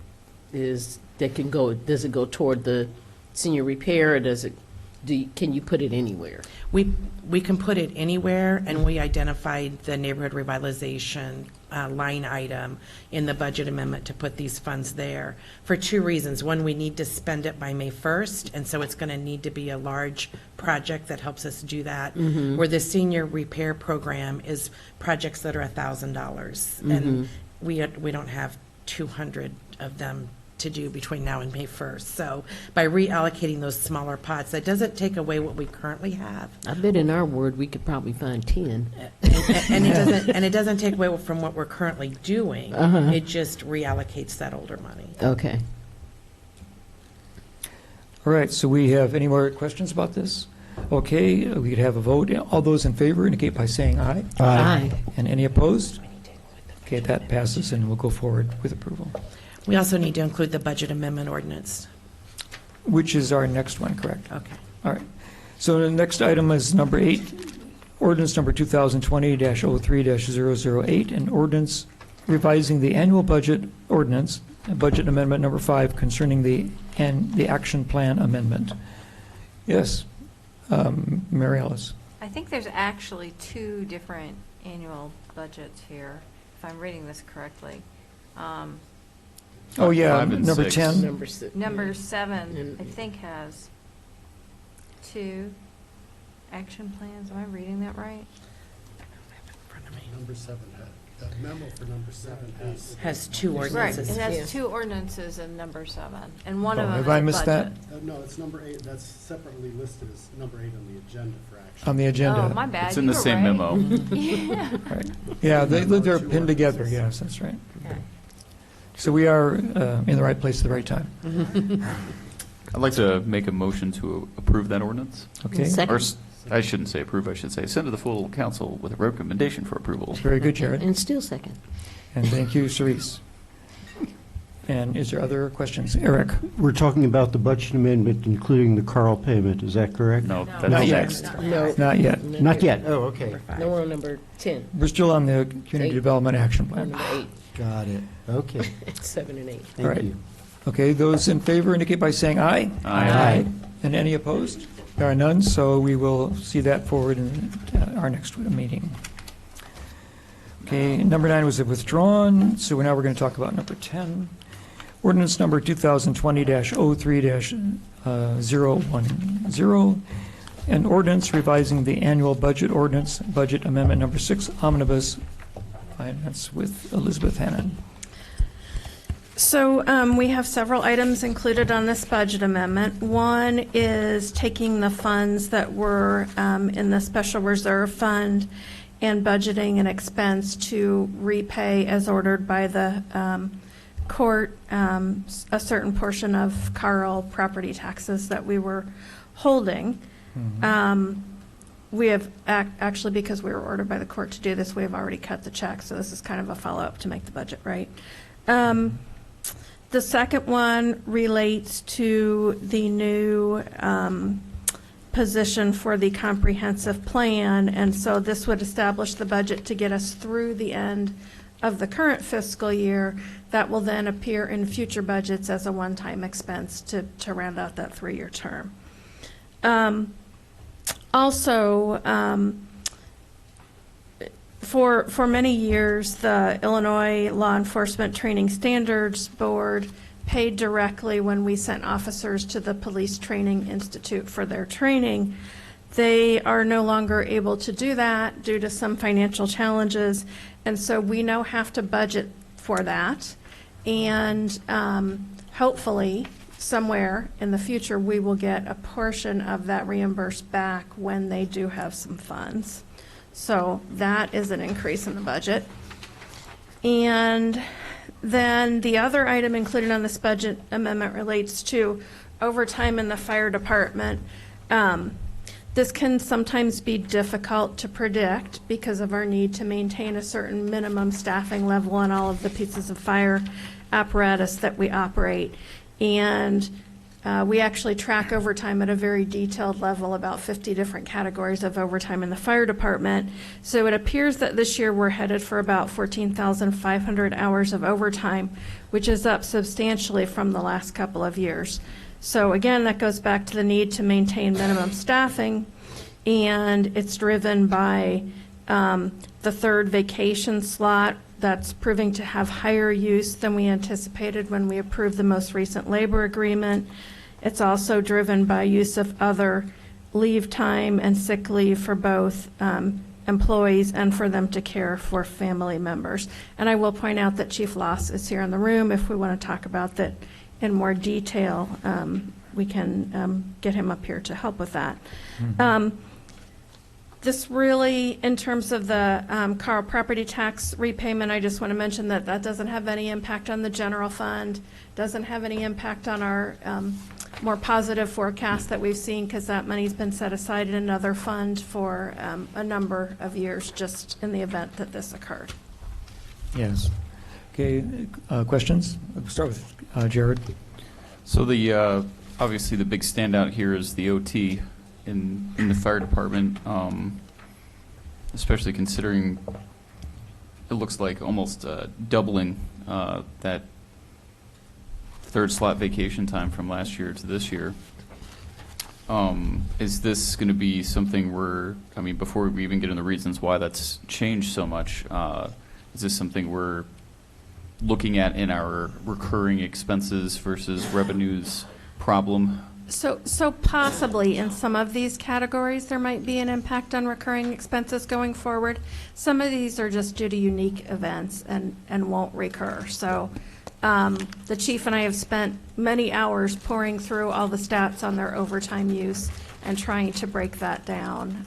can go. Does it go toward the senior repair, or can you put it anywhere? We can put it anywhere, and we identified the neighborhood revitalization line item in the budget amendment to put these funds there for two reasons. One, we need to spend it by May 1st, and so it's going to need to be a large project that helps us do that. Where the senior repair program is projects that are $1,000, and we don't have 200 of them to do between now and May 1st. So by reallocating those smaller pots, that doesn't take away what we currently have. I bet in our ward we could probably find 10. And it doesn't take away from what we're currently doing. It just reallocates that older money. Okay. All right, so we have any more questions about this? Okay, we could have a vote. All those in favor indicate by saying aye. Aye. And any opposed? Okay, that passes, and we'll go forward with approval. We also need to include the budget amendment ordinance. Which is our next one, correct? Okay. All right. So the next item is number 8, ordinance number 2020-03-008, an ordinance revising the annual budget ordinance, budget amendment number 5 concerning the action plan amendment. Yes, Mary Alice. I think there's actually 2 different annual budgets here, if I'm reading this correctly. Oh, yeah, 5 and number 6. 10. Number 7, I think, has 2 action plans. Am I reading that right? Number 7, the memo for number 7 has 2 Right, ordinances. it has 2 ordinances in number 7, and one of them is have I a missed budget. No, it's number 8. That's separately listed as number 8 on the agenda for action. On the agenda. Oh, my bad. It's in You the were same right. memo. Yeah. Right. Yeah, they're pinned together, yes, that's right. Okay. So we are in the right place at the right time. I'd like to make a motion to approve that ordinance. Okay. Or I shouldn't say approve, I should say send to the full council with a recommendation for approval. Very good, Jared. And still second. And thank you, Cerise. And is there other questions? Eric? We're talking about the budget amendment, including the Carl payment, is that correct? No, Not that's yet. next. No. Not yet. Not yet, oh, okay. No, we're on number 10, We're still on the Community 8. Development Action or Plan. number 8. Got it, okay. 7 and 8. All right. Thank you. Okay, those in favor indicate by saying aye. Aye. And any opposed? There are none, so we will see that forward in our next meeting. Okay, number 9 was withdrawn, so now we're going to talk about number 10. Ordinance number 2020-03-010, an ordinance revising the annual budget ordinance, budget amendment number 6, omnibus finance with Elizabeth Hannon. So we have several items included on this budget amendment. One is taking the funds that were in the special reserve fund and budgeting an expense to repay, as ordered by the court, a certain portion of Carl property taxes that we were holding. We have, actually, because we were ordered by the court to do this, we have already cut the check, so this is kind of a follow-up to make the budget right. The second one relates to the new position for the comprehensive plan, and so this would establish the budget to get us through the end of the current fiscal year. That will then appear in future budgets as a one-time expense to round out that 3-year term. Also, for many years, the Illinois Law Enforcement Training Standards Board paid directly when we sent officers to the Police Training Institute for their training. They are no longer able to do that due to some financial challenges, and so we now have to budget for that. And hopefully, somewhere in the future, we will get a portion of that reimbursed back when they do have some funds. So that is an increase in the budget. And then the other item included on this budget amendment relates to overtime in the fire department. This can sometimes be difficult to predict because of our need to maintain a certain minimum staffing level on all of the pieces of fire apparatus that we operate. And we actually track overtime at a very detailed level, about 50 different categories of overtime in the fire department. So it appears that this year we're headed for about 14,500 hours of overtime, which is up substantially from the last couple of years. So again, that goes back to the need to maintain minimum staffing, and it's driven by the third vacation slot that's proving to have higher use than we anticipated when we approved the most recent labor agreement. It's also driven by use of other leave time and sick leave for both employees and for them to care for family members. And I will point out that Chief Loss is here in the room. If we want to talk about that in more detail, we can get him up here to help with that. This really, in terms of the Carl property tax repayment, I just want to mention that that doesn't have any impact on the general fund, doesn't have any impact on our more positive forecast that we've seen, because that money's been set aside in another fund for a number of years, just in the event that this occurred. Yes. Okay, questions? We'll start with Jared. So the obviously the big standout here is the OT in the fire department, especially considering it looks like almost doubling that third slot vacation time from last year to this year. Is this going to be something where, I mean, before we even get into the reasons why that's changed so much, is this something we're looking at in our recurring expenses versus revenues problem? So possibly in some of these categories, there might be an impact on recurring expenses going forward. Some of these are just due to unique events and won't recur. So the chief and I have spent many hours pouring through all the stats on their overtime use and trying to break that down.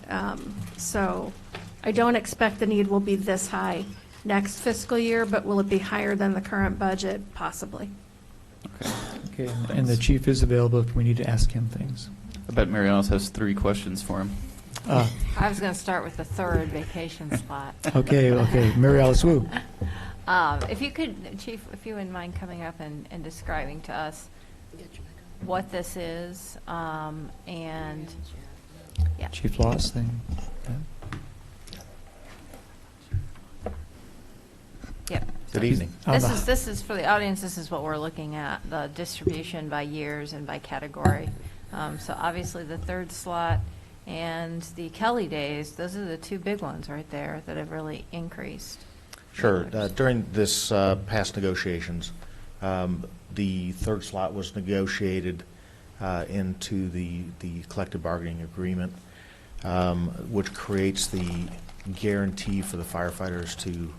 So I don't expect the need will be this high next fiscal year, but will it be higher than the current budget? Possibly. Okay, and the chief is available if we need to ask him things. I bet Mary Alice has 3 questions for him. I was going to start with the third vacation spot. Okay, Mary Alice Wu. If you could, Chief, if you wouldn't mind coming up and describing to us what this is, and, yeah. Chief Laws thing. Yep. Good evening. This is for the audience, this is what we're looking at, the distribution by years and by category. So obviously the third slot and the Kelly days, those are the two big ones right there that have really increased. Sure. During this past negotiations, the third slot was negotiated into the collective bargaining agreement, which creates the guarantee for the firefighters to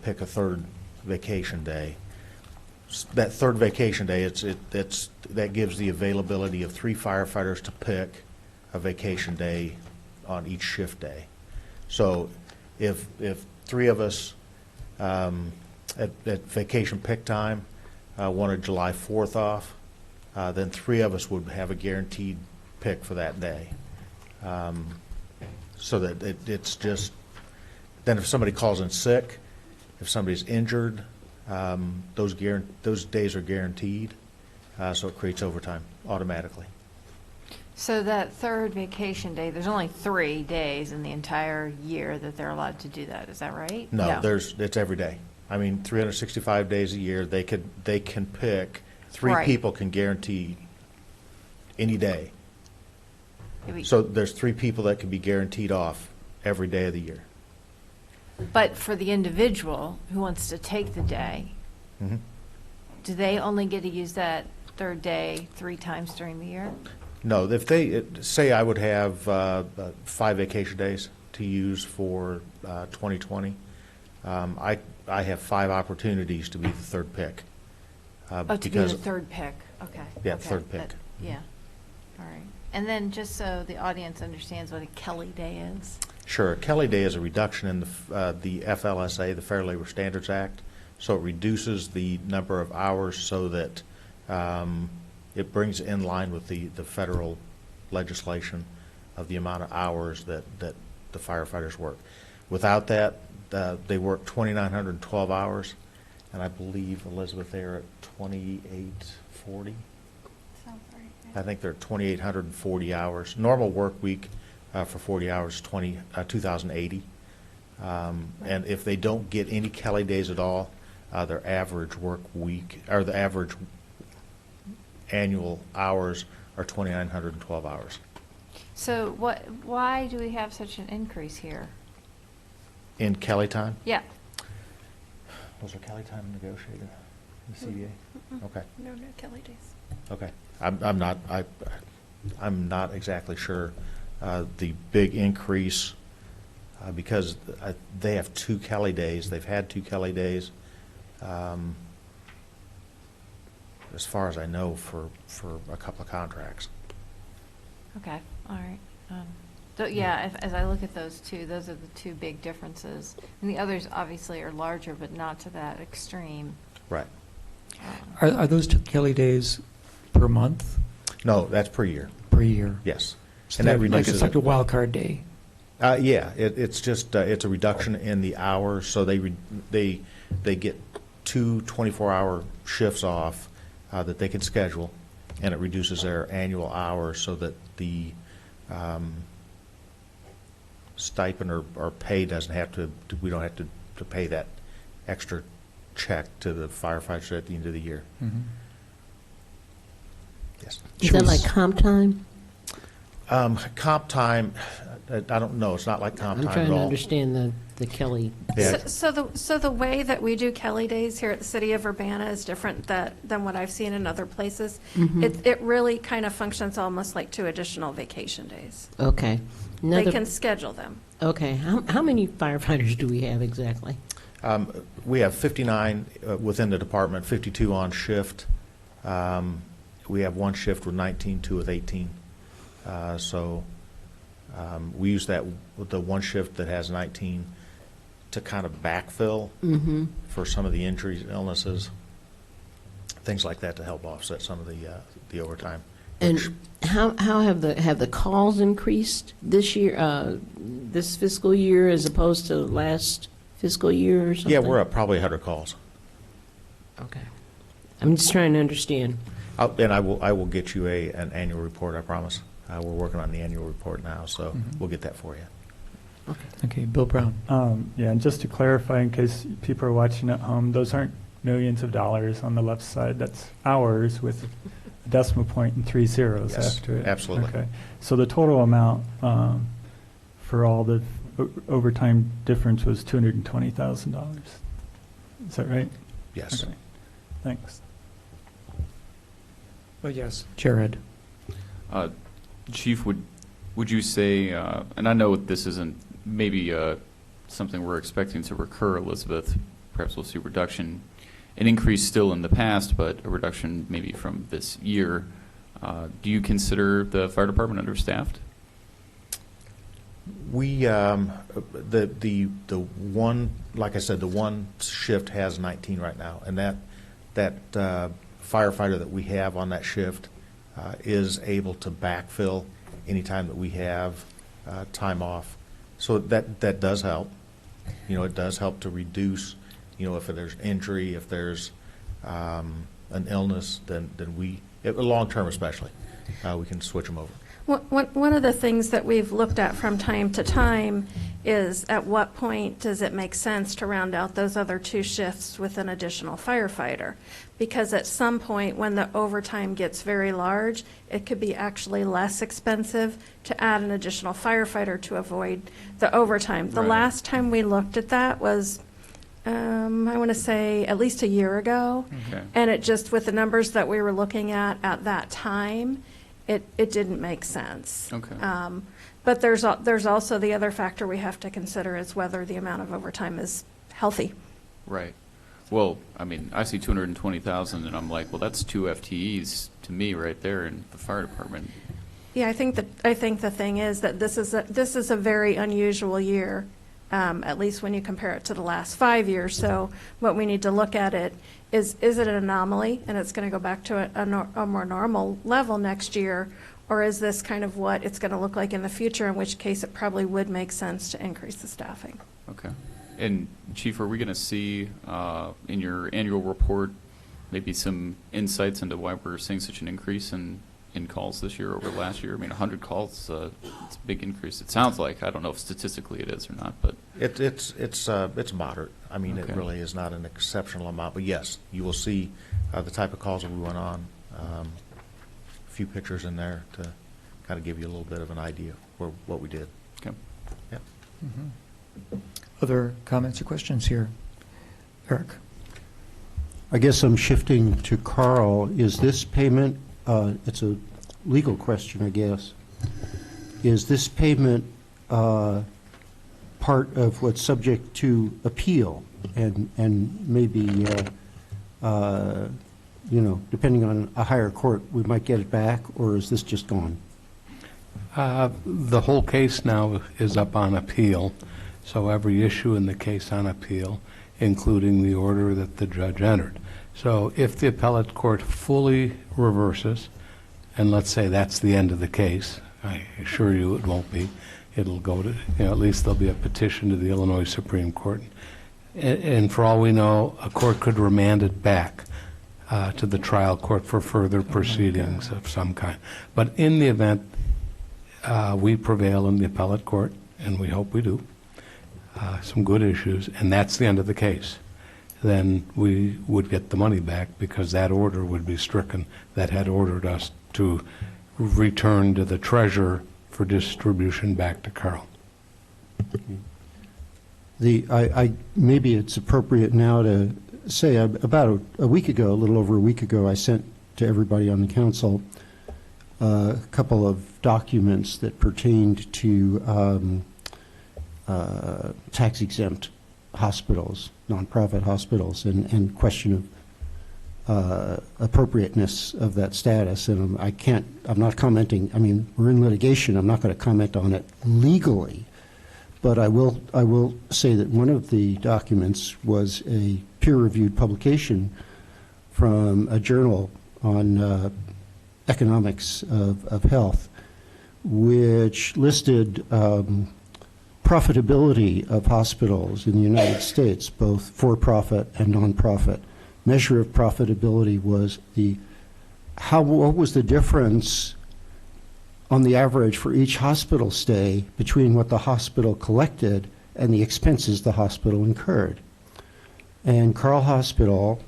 pick a third vacation day. That third vacation day, that gives the availability of 3 firefighters to pick a vacation day on each shift day. So if 3 of us at vacation pick time wanted July 4th off, then 3 of us would have a guaranteed pick for that day. So that it's just, then if somebody calls in sick, if somebody's injured, those days are guaranteed, so it creates overtime automatically. So that third vacation day, there's only 3 days in the entire year that they're allowed to do that, is that right? No, it's every day. I mean, 365 days a year, they can pick, 3 Right. people can guarantee any day. So there's 3 people that can be guaranteed off every day of the year. But for the individual who wants to take the day, Mhm. do they only get to use that third day 3 times during the year? No, if they, say I would have 5 vacation days to use for 2020, I have 5 opportunities to be the third pick. To be the third pick, okay. Yeah, okay. third pick. Yeah, all right. And then just so the audience understands what a Kelly Day is. Sure. Kelly Day is a reduction in the FLSA, the Fair Labor Standards Act. So it reduces the number of hours so that it brings in line with the federal legislation of the amount of hours that the firefighters work. Without that, they work 2,912 hours, and I believe, Elizabeth, they're at 2,840. Sounds right. I think they're 2,840 hours. Normal work week for 40 hours, 2,080. And if they don't get any Kelly days at all, their average work week, or the average annual hours are 2,912 hours. So why do we have such an increase here? In Kelly time? Yeah. Was there Kelly time negotiated in the CBA? Okay. No Kelly days. Okay. I'm not exactly sure. The big increase, because they have 2 Kelly days. They've had 2 Kelly days, as far as I know, for a couple of contracts. Okay, all right. So yeah, as I look at those two, those are the 2 big differences. And the others obviously are larger, but not to that extreme. Right. Are those 2 Kelly days per month? No, that's per year. Per year? Yes. So And that like reduces it's like a wild card day. Yeah, it's just it's a reduction in the hours, so they get 2 24-hour shifts off that they can schedule, and it reduces their annual hours so that the stipend or pay doesn't have to, we don't have to pay that extra check to the firefighters at the end of the year. Mm-hmm. Yes. Is that like comp time? Comp time, I don't know. It's not like comp I'm time trying at to all. understand the Kelly. Yeah. So the way that we do Kelly Days here at the City of Urbana is different than what I've seen in other places. Mhm. It really kind of functions almost like 2 additional vacation days. Okay. They Another- can schedule them. Okay. How many firefighters do we have exactly? We have 59 within the department, 52 on shift. We have 1 shift with 19, 2 with 18. So we use that with the 1 shift that has 19 to kind of backfill Mhm. for some of the injuries, illnesses, things like that, to help offset some of the overtime. And how have the calls increased this year, this fiscal year, as opposed to last fiscal year or something? Yeah, we're up probably 100 calls. Okay. I'm just trying to understand. And I will get you an annual report, I promise. We're working on the annual report now, so we'll get that for you. Okay, Bill Brown. Yeah, and just to clarify, in case people are watching at home, those aren't millions of dollars on the left side. That's hours with a decimal point and 3 zeros Yes, after it. absolutely. Okay. So the total amount for all the overtime difference was $220,000. Is that right? Yes. Okay. Thanks. Well, yes. Chair Ed. Chief, would you say, and I know this isn't maybe something we're expecting to recur, Elizabeth, perhaps we'll see reduction, an increase still in the past, but a reduction maybe from this year. Do you consider the fire department understaffed? We the one, like I said, the one shift has 19 right now, and that firefighter that we have on that shift is able to backfill anytime that we have time off. So that does help. You know, it does help to reduce. You know, if there's injury, if there's an illness, then we, long term especially, we can switch them over. One of the things that we've looked at from time to time is at what point does it make sense to round out those other 2 shifts with an additional firefighter? Because at some point when the overtime gets very large, it could be actually less expensive to add an additional firefighter to avoid the overtime. The last time we looked at that was, I want to say, at least a year ago. Okay. And it just, with the numbers that we were looking at that time, it didn't make sense. Okay. But there's also the other factor we have to consider is whether the amount of overtime is healthy. Right. Well, I mean, I see 220,000, and I'm like, well, that's 2 FTEs to me right there in the fire department. Yeah, I think the thing is that this is a very unusual year, at least when you compare it to the last 5 years. So what we need to look at it is it an anomaly and it's going to go back to a more normal level next year, or is this kind of what it's going to look like in the future, in which case it probably would make sense to increase the staffing. Okay. And Chief, are we going to see in your annual report maybe some insights into why we're seeing such an increase in calls this year over last year? I mean, 100 calls, it's a big increase. It sounds like. I don't know if statistically it is or not, but It's moderate. I mean, Okay. It really is not an exceptional amount. But yes, you will see the type of calls that we went on. A few pictures in there to kind of give you a little bit of an idea for what we did. Okay. Yep. Other comments or questions here? Eric. I guess I'm shifting to Carl. Is this payment, it's a legal question, I guess. Is this payment part of what's subject to appeal? And maybe, depending on a higher court, we might get it back, or is this just gone? The whole case now is up on appeal, so every issue in the case on appeal, including the order that the judge entered. So if the appellate court fully reverses, and let's say that's the end of the case, I assure you it won't be. It'll go to, at least there'll be a petition to the Illinois Supreme Court. And for all we know, a court could remand it back to the trial court for further proceedings of some kind. But in the event we prevail in the appellate court, and we hope we do, some good issues, and that's the end of the case, then we would get the money back because that order would be stricken that had ordered us to return to the treasurer for distribution back to Carl. Maybe it's appropriate now to say about a week ago, a little over a week ago, I sent to everybody on the council a couple of documents that pertained to tax-exempt hospitals, nonprofit hospitals, and question of appropriateness of that status. And I'm not commenting, I mean, we're in litigation, I'm not going to comment on it legally, but I will say that one of the documents was a peer-reviewed publication from a journal on economics of health, which listed profitability of hospitals in the United States, both for-profit and nonprofit, measure of profitability was what was the difference on the average for each hospital stay between what the hospital collected and the expenses the hospital incurred. And Carle Hospital,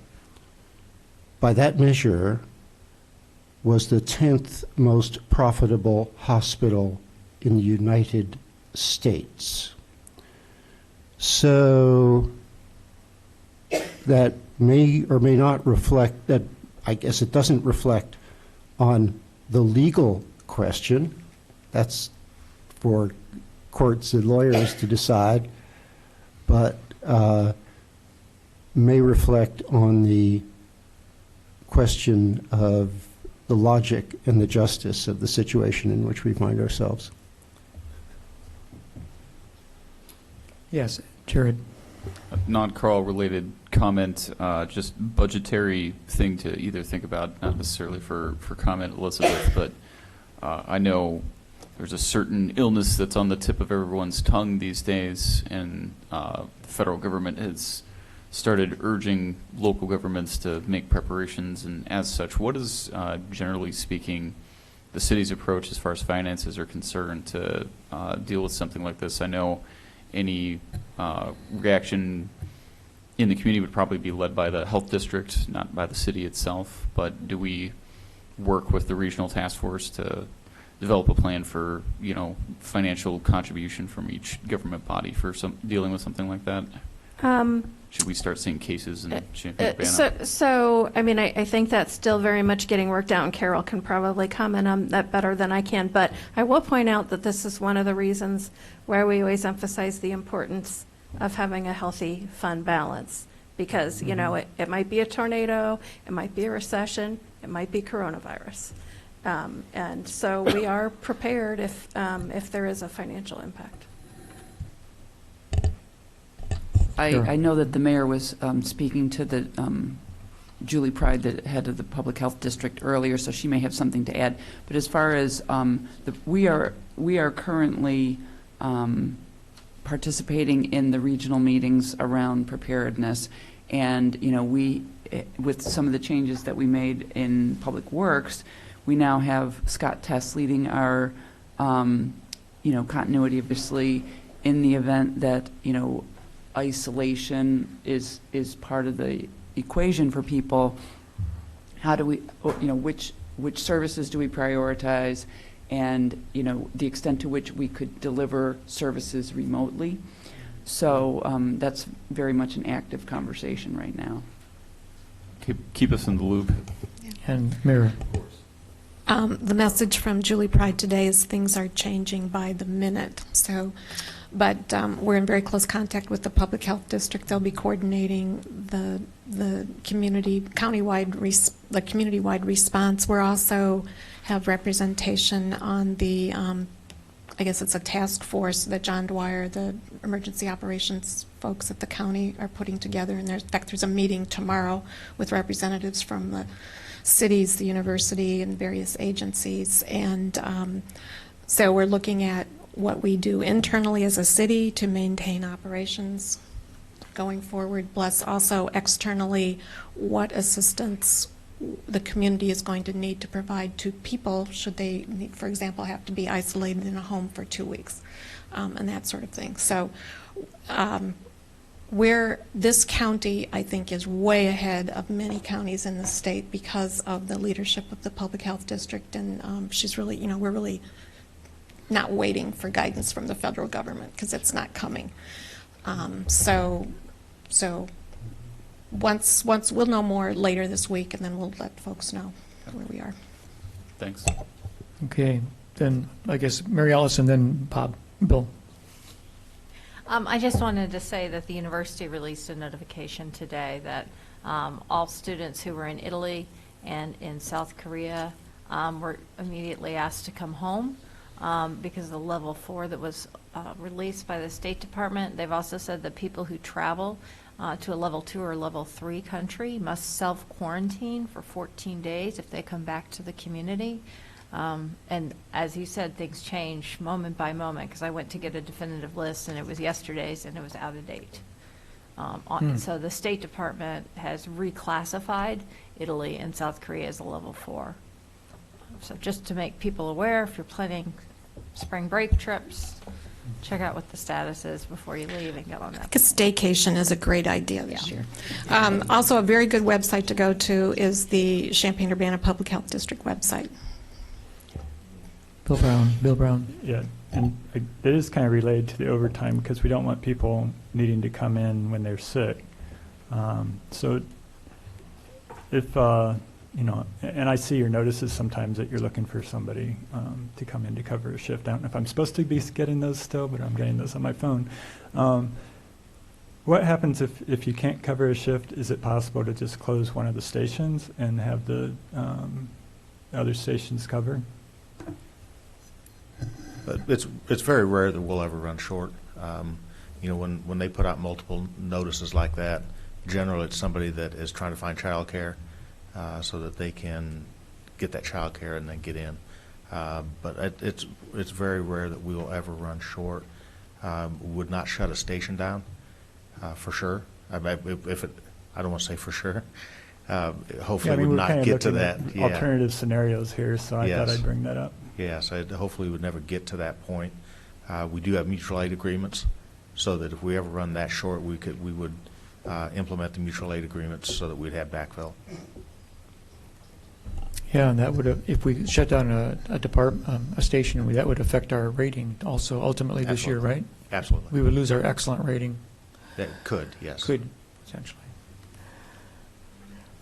by that measure, was the 10th most profitable hospital in the United States. So that may or may not reflect, that I guess it doesn't reflect on the legal question. That's for courts and lawyers to decide, but may reflect on the question of the logic and the justice of the situation in which we find ourselves. Yes, Jared. Non-Carl related comment, just budgetary thing to either think about, not necessarily for comment, Elizabeth, but I know there's a certain illness that's on the tip of everyone's tongue these days, and the federal government has started urging local governments to make preparations, and as such, what is, generally speaking, the city's approach as far as finances are concerned to deal with something like this? I know any reaction in the community would probably be led by the health district, not by the city itself, but do we work with the regional task force to develop a plan for, financial contribution from each government body for dealing with something like that? Should we start seeing cases in Champaign-Urbana? So, I think that's still very much getting worked out, and Carol can probably comment on that better than I can. But I will point out that this is one of the reasons where we always emphasize the importance of having a healthy fund balance. Because, it might be a tornado, it might be a recession, it might be coronavirus. And so we are prepared if there is a financial impact. I know that the mayor was speaking to the Julie Pride, the head of the public health district, earlier, so she may have something to add. But as far as we are currently participating in the regional meetings around preparedness, and we, with some of the changes that we made in Public Works, we now have Scott Tess leading our continuity, obviously, in the event that isolation is part of the equation for people. How do we, which services do we prioritize, and the extent to which we could deliver services remotely. So that's very much an active conversation right now. Keep us in the loop. And Mayor. The message from Julie Pride today is things are changing by the minute. So. But we're in very close contact with the public health district. They'll be coordinating the countywide response. We're also have representation on the I guess it's a task force that John Dwyer, the emergency operations folks at the county, are putting together. And in fact, there's a meeting tomorrow with representatives from the cities, the university, and various agencies. And so we're looking at what we do internally as a city to maintain operations going forward, plus also externally what assistance the community is going to need to provide to people should they, for example, have to be isolated in a home for 2 weeks, and that sort of thing. So where this county, I think, is way ahead of many counties in the state because of the leadership of the public health district, and she's really, we're really not waiting for guidance from the federal government because it's not coming. So once we'll know more later this week, and then we'll let folks know where we are. Thanks. Okay, then I guess Mary Alice and then Bill. I just wanted to say that the university released a notification today that all students who were in Italy and in South Korea were immediately asked to come home. Because of the level 4 that was released by the State Department. They've also said that people who travel to a level 2 or level 3 country must self-quarantine for 14 days if they come back to the community. And as you said, things change moment by moment, because I went to get a definitive list, and it was yesterday's, and it was out of date. So the State Department has reclassified Italy and South Korea as a level 4. So just to make people aware, if you're planning spring break trips, check out what the status is before you leave and get on that. A staycation is a great idea this year. Also, a very good website to go to is the Champaign-Urbana Public Health District website. Bill Brown. Yeah, and it is kind of related to the overtime, because we don't want people needing to come in when they're sick. So if, you know, and I see your notices sometimes that you're looking for somebody to come in to cover a shift. I don't know if I'm supposed to be getting those still, but I'm getting those on my phone. What happens if you can't cover a shift? Is it possible to just close one of the stations and have the other stations covered? But it's very rare that we'll ever run short. You know, when they put out multiple notices like that, generally it's somebody that is trying to find childcare so that they can get that childcare and then get in. But it's very rare that we will ever run short. Would not shut a station down for sure. I don't want to say for sure. Hopefully, we would not get to looking that. at alternative scenarios here, so I thought I'd bring that up. Yes, hopefully we would never get to that point. We do have mutual aid agreements, so that if we ever run that short, we would implement the mutual aid agreements so that we'd have backfill. Yeah, and that would, if we shut down a station, that would affect our rating also ultimately this year, right? Absolutely. We would lose our excellent rating. That could, yes. Could, essentially.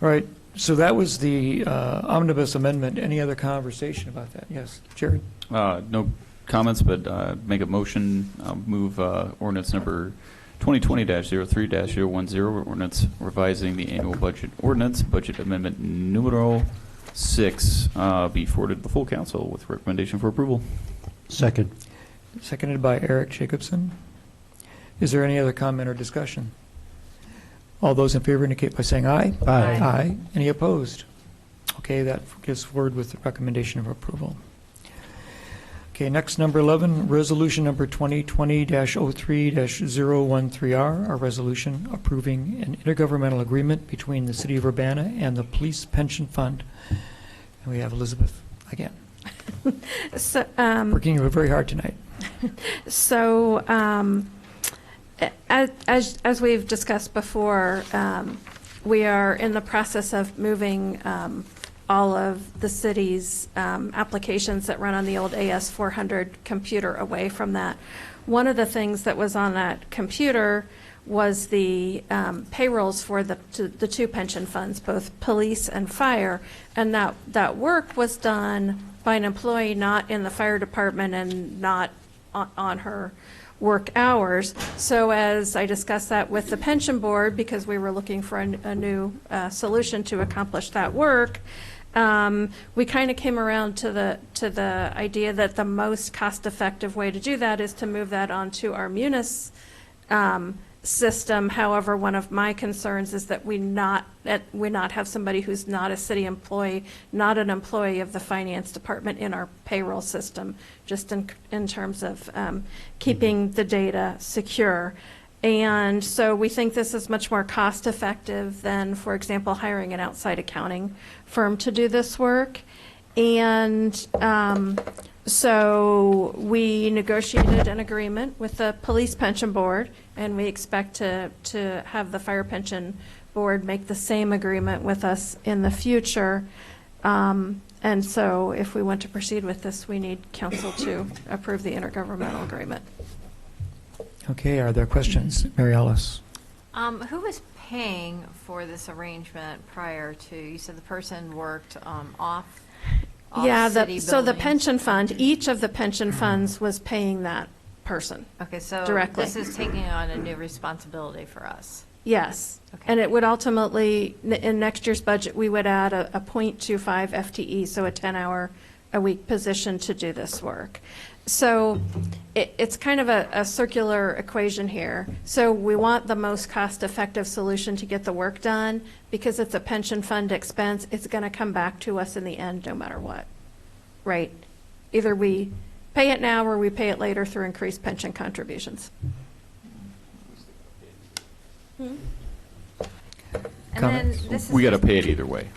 All right, so that was the omnibus amendment. Any other conversation about that? Yes, Jared? No comments, but make a motion, move ordinance number 2020-03-010, ordinance revising the annual budget ordinance, budget amendment numero 6, be forwarded to the full council with recommendation for approval. Second. Seconded by Eric Jacobson. Is there any other comment or discussion? All those in favor indicate by saying aye. Aye. Aye. Any opposed? Okay, that gives forward with the recommendation of approval. Okay, next, number 11, resolution number 2020-03-013R, a resolution approving an intergovernmental agreement between the City of Urbana and the Police Pension Fund. And we have Elizabeth again. So, working very hard tonight. So, as we've discussed before, we are in the process of moving all of the city's applications that run on the old AS400 computer away from that. One of the things that was on that computer was the payrolls for the two pension funds, both police and fire, and that work was done by an employee not in the fire department and not on her work hours. So as I discussed that with the pension board, because we were looking for a new solution to accomplish that work, we kind of came around to the idea that the most cost-effective way to do that is to move that onto our Munis system. However, one of my concerns is that we not have somebody who's not a city employee, not an employee of the finance department in our payroll system, just in terms of keeping the data secure. And so we think this is much more cost effective than, for example, hiring an outside accounting firm to do this work. And so we negotiated an agreement with the police pension board, and we expect to have the fire pension board make the same agreement with us in the future. And so if we want to proceed with this, we need council to approve the intergovernmental agreement. Okay, are there questions? Mary Alice. Who was paying for this arrangement prior to, you said the person worked off Yeah, city so the buildings? pension fund, each of the pension funds was paying that person. Okay, so directly. this is taking on a new responsibility for us. Yes. Okay. And it would ultimately, in next year's budget, we would add a 0.25 FTE, so a 10-hour-a-week position to do this work. So it's kind of a circular equation here. So we want the most cost-effective solution to get the work done. Because it's a pension fund expense, it's going to come back to us in the end no matter what. right? Either we pay it now or we pay it later through increased pension contributions. And then Comments? this is We got to just- pay it either way.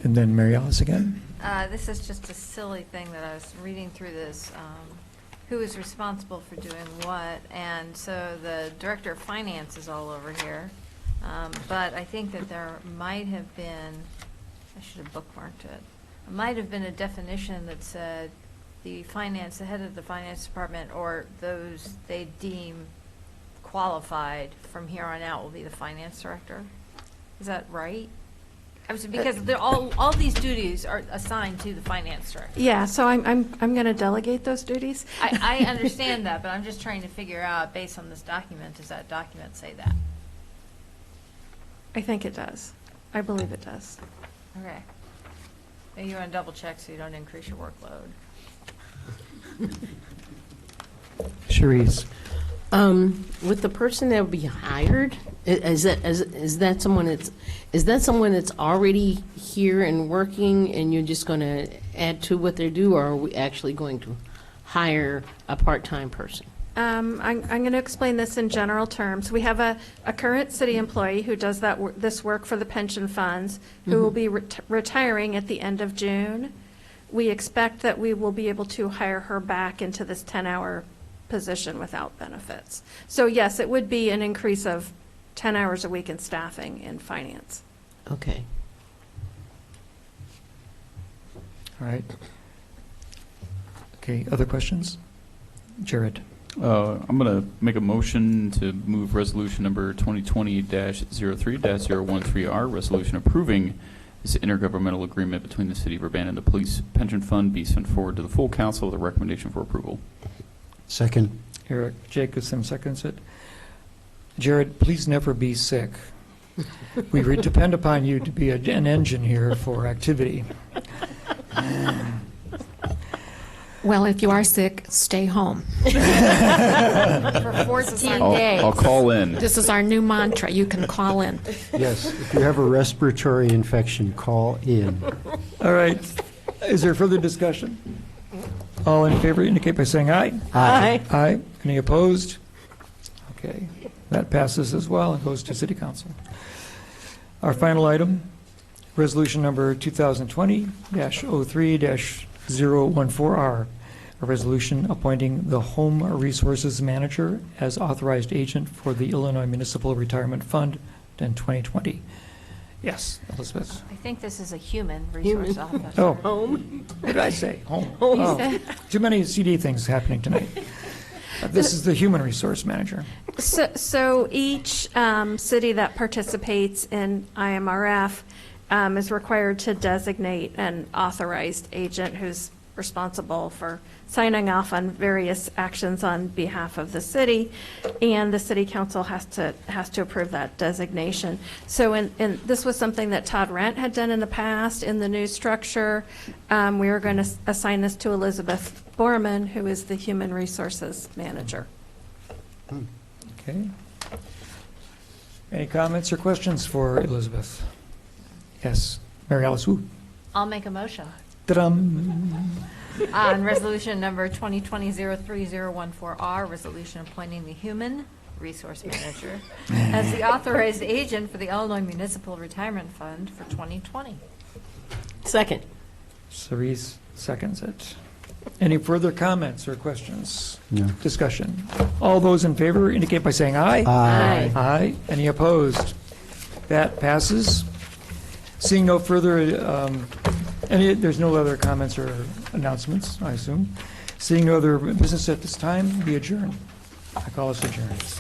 And then Mary Alice again. This is just a silly thing that I was reading through this, who is responsible for doing what, and so the Director of Finance is all over here, but I think that there might have been, I should have bookmarked it, might have been a definition that said the head of the Finance Department, or those they deem qualified from here on out will be the Finance Director. Is that right? Because they're all these duties are assigned to the finance director. Yeah, so I'm going to delegate those duties. I understand that, but I'm just trying to figure out, based on this document, does that document say that? I think it does. I believe it does. Okay. Maybe you want to double check so you don't increase your workload. Cherise. With the person that will be hired, is that someone that's already here and working, and you're just going to add to what they do, or are we actually going to hire a part-time person? I'm going to explain this in general terms. We have a current city employee who does this work for the pension funds, who will be retiring at the end of June. We expect that we will be able to hire her back into this 10-hour position without benefits. So yes, it would be an increase of 10 hours a week in staffing in finance. Okay. All right. Okay, other questions? Jared. I'm going to make a motion to move resolution number 2020-03-013R, resolution approving this intergovernmental agreement between the City of Urbana and the Police Pension Fund be sent forward to the full council with a recommendation for approval. Second. Eric Jacobson seconds it. Jared, please never be sick. We depend upon you to be an engine here for activity. Well, if you are sick, stay home. For 14 days. I'll call in. This is our new mantra. You can call in. Yes, if you have a respiratory infection, call in. All right. Is there further discussion? All in favor indicate by saying aye. Aye. Aye. Any opposed? Okay. That passes as well and goes to City Council. Our final item, resolution number 2020-03-014R, a resolution appointing the Home Resources Manager as authorized agent for the Illinois Municipal Retirement Fund in 2020. Yes, Elizabeth. I think this is a human resource officer. Oh. Home? What did I say? Home. Home. Oh, too many CD things happening tonight. This is the Human Resource Manager. So each city that participates in IMRF is required to designate an authorized agent who's responsible for signing off on various actions on behalf of the city, and the city council has to approve that designation. So this was something that Todd Rent had done in the past. In the new structure, we are going to assign this to Elizabeth Borman, who is the Human Resources Manager. Okay. Any comments or questions for Elizabeth? Yes, Mary Alice Wu. I'll make a motion. Ta-dum. On resolution number 2020-03014R, resolution appointing the Human Resource Manager as the authorized agent for the Illinois Municipal Retirement Fund for 2020. Second. Cerise seconds it. Any further comments or questions? No. Discussion. All those in favor indicate by saying aye. Aye. Aye. Any opposed? That passes. Seeing no further, there's no other comments or announcements, I assume. Seeing no other business at this time, we adjourn. I call us adjourned.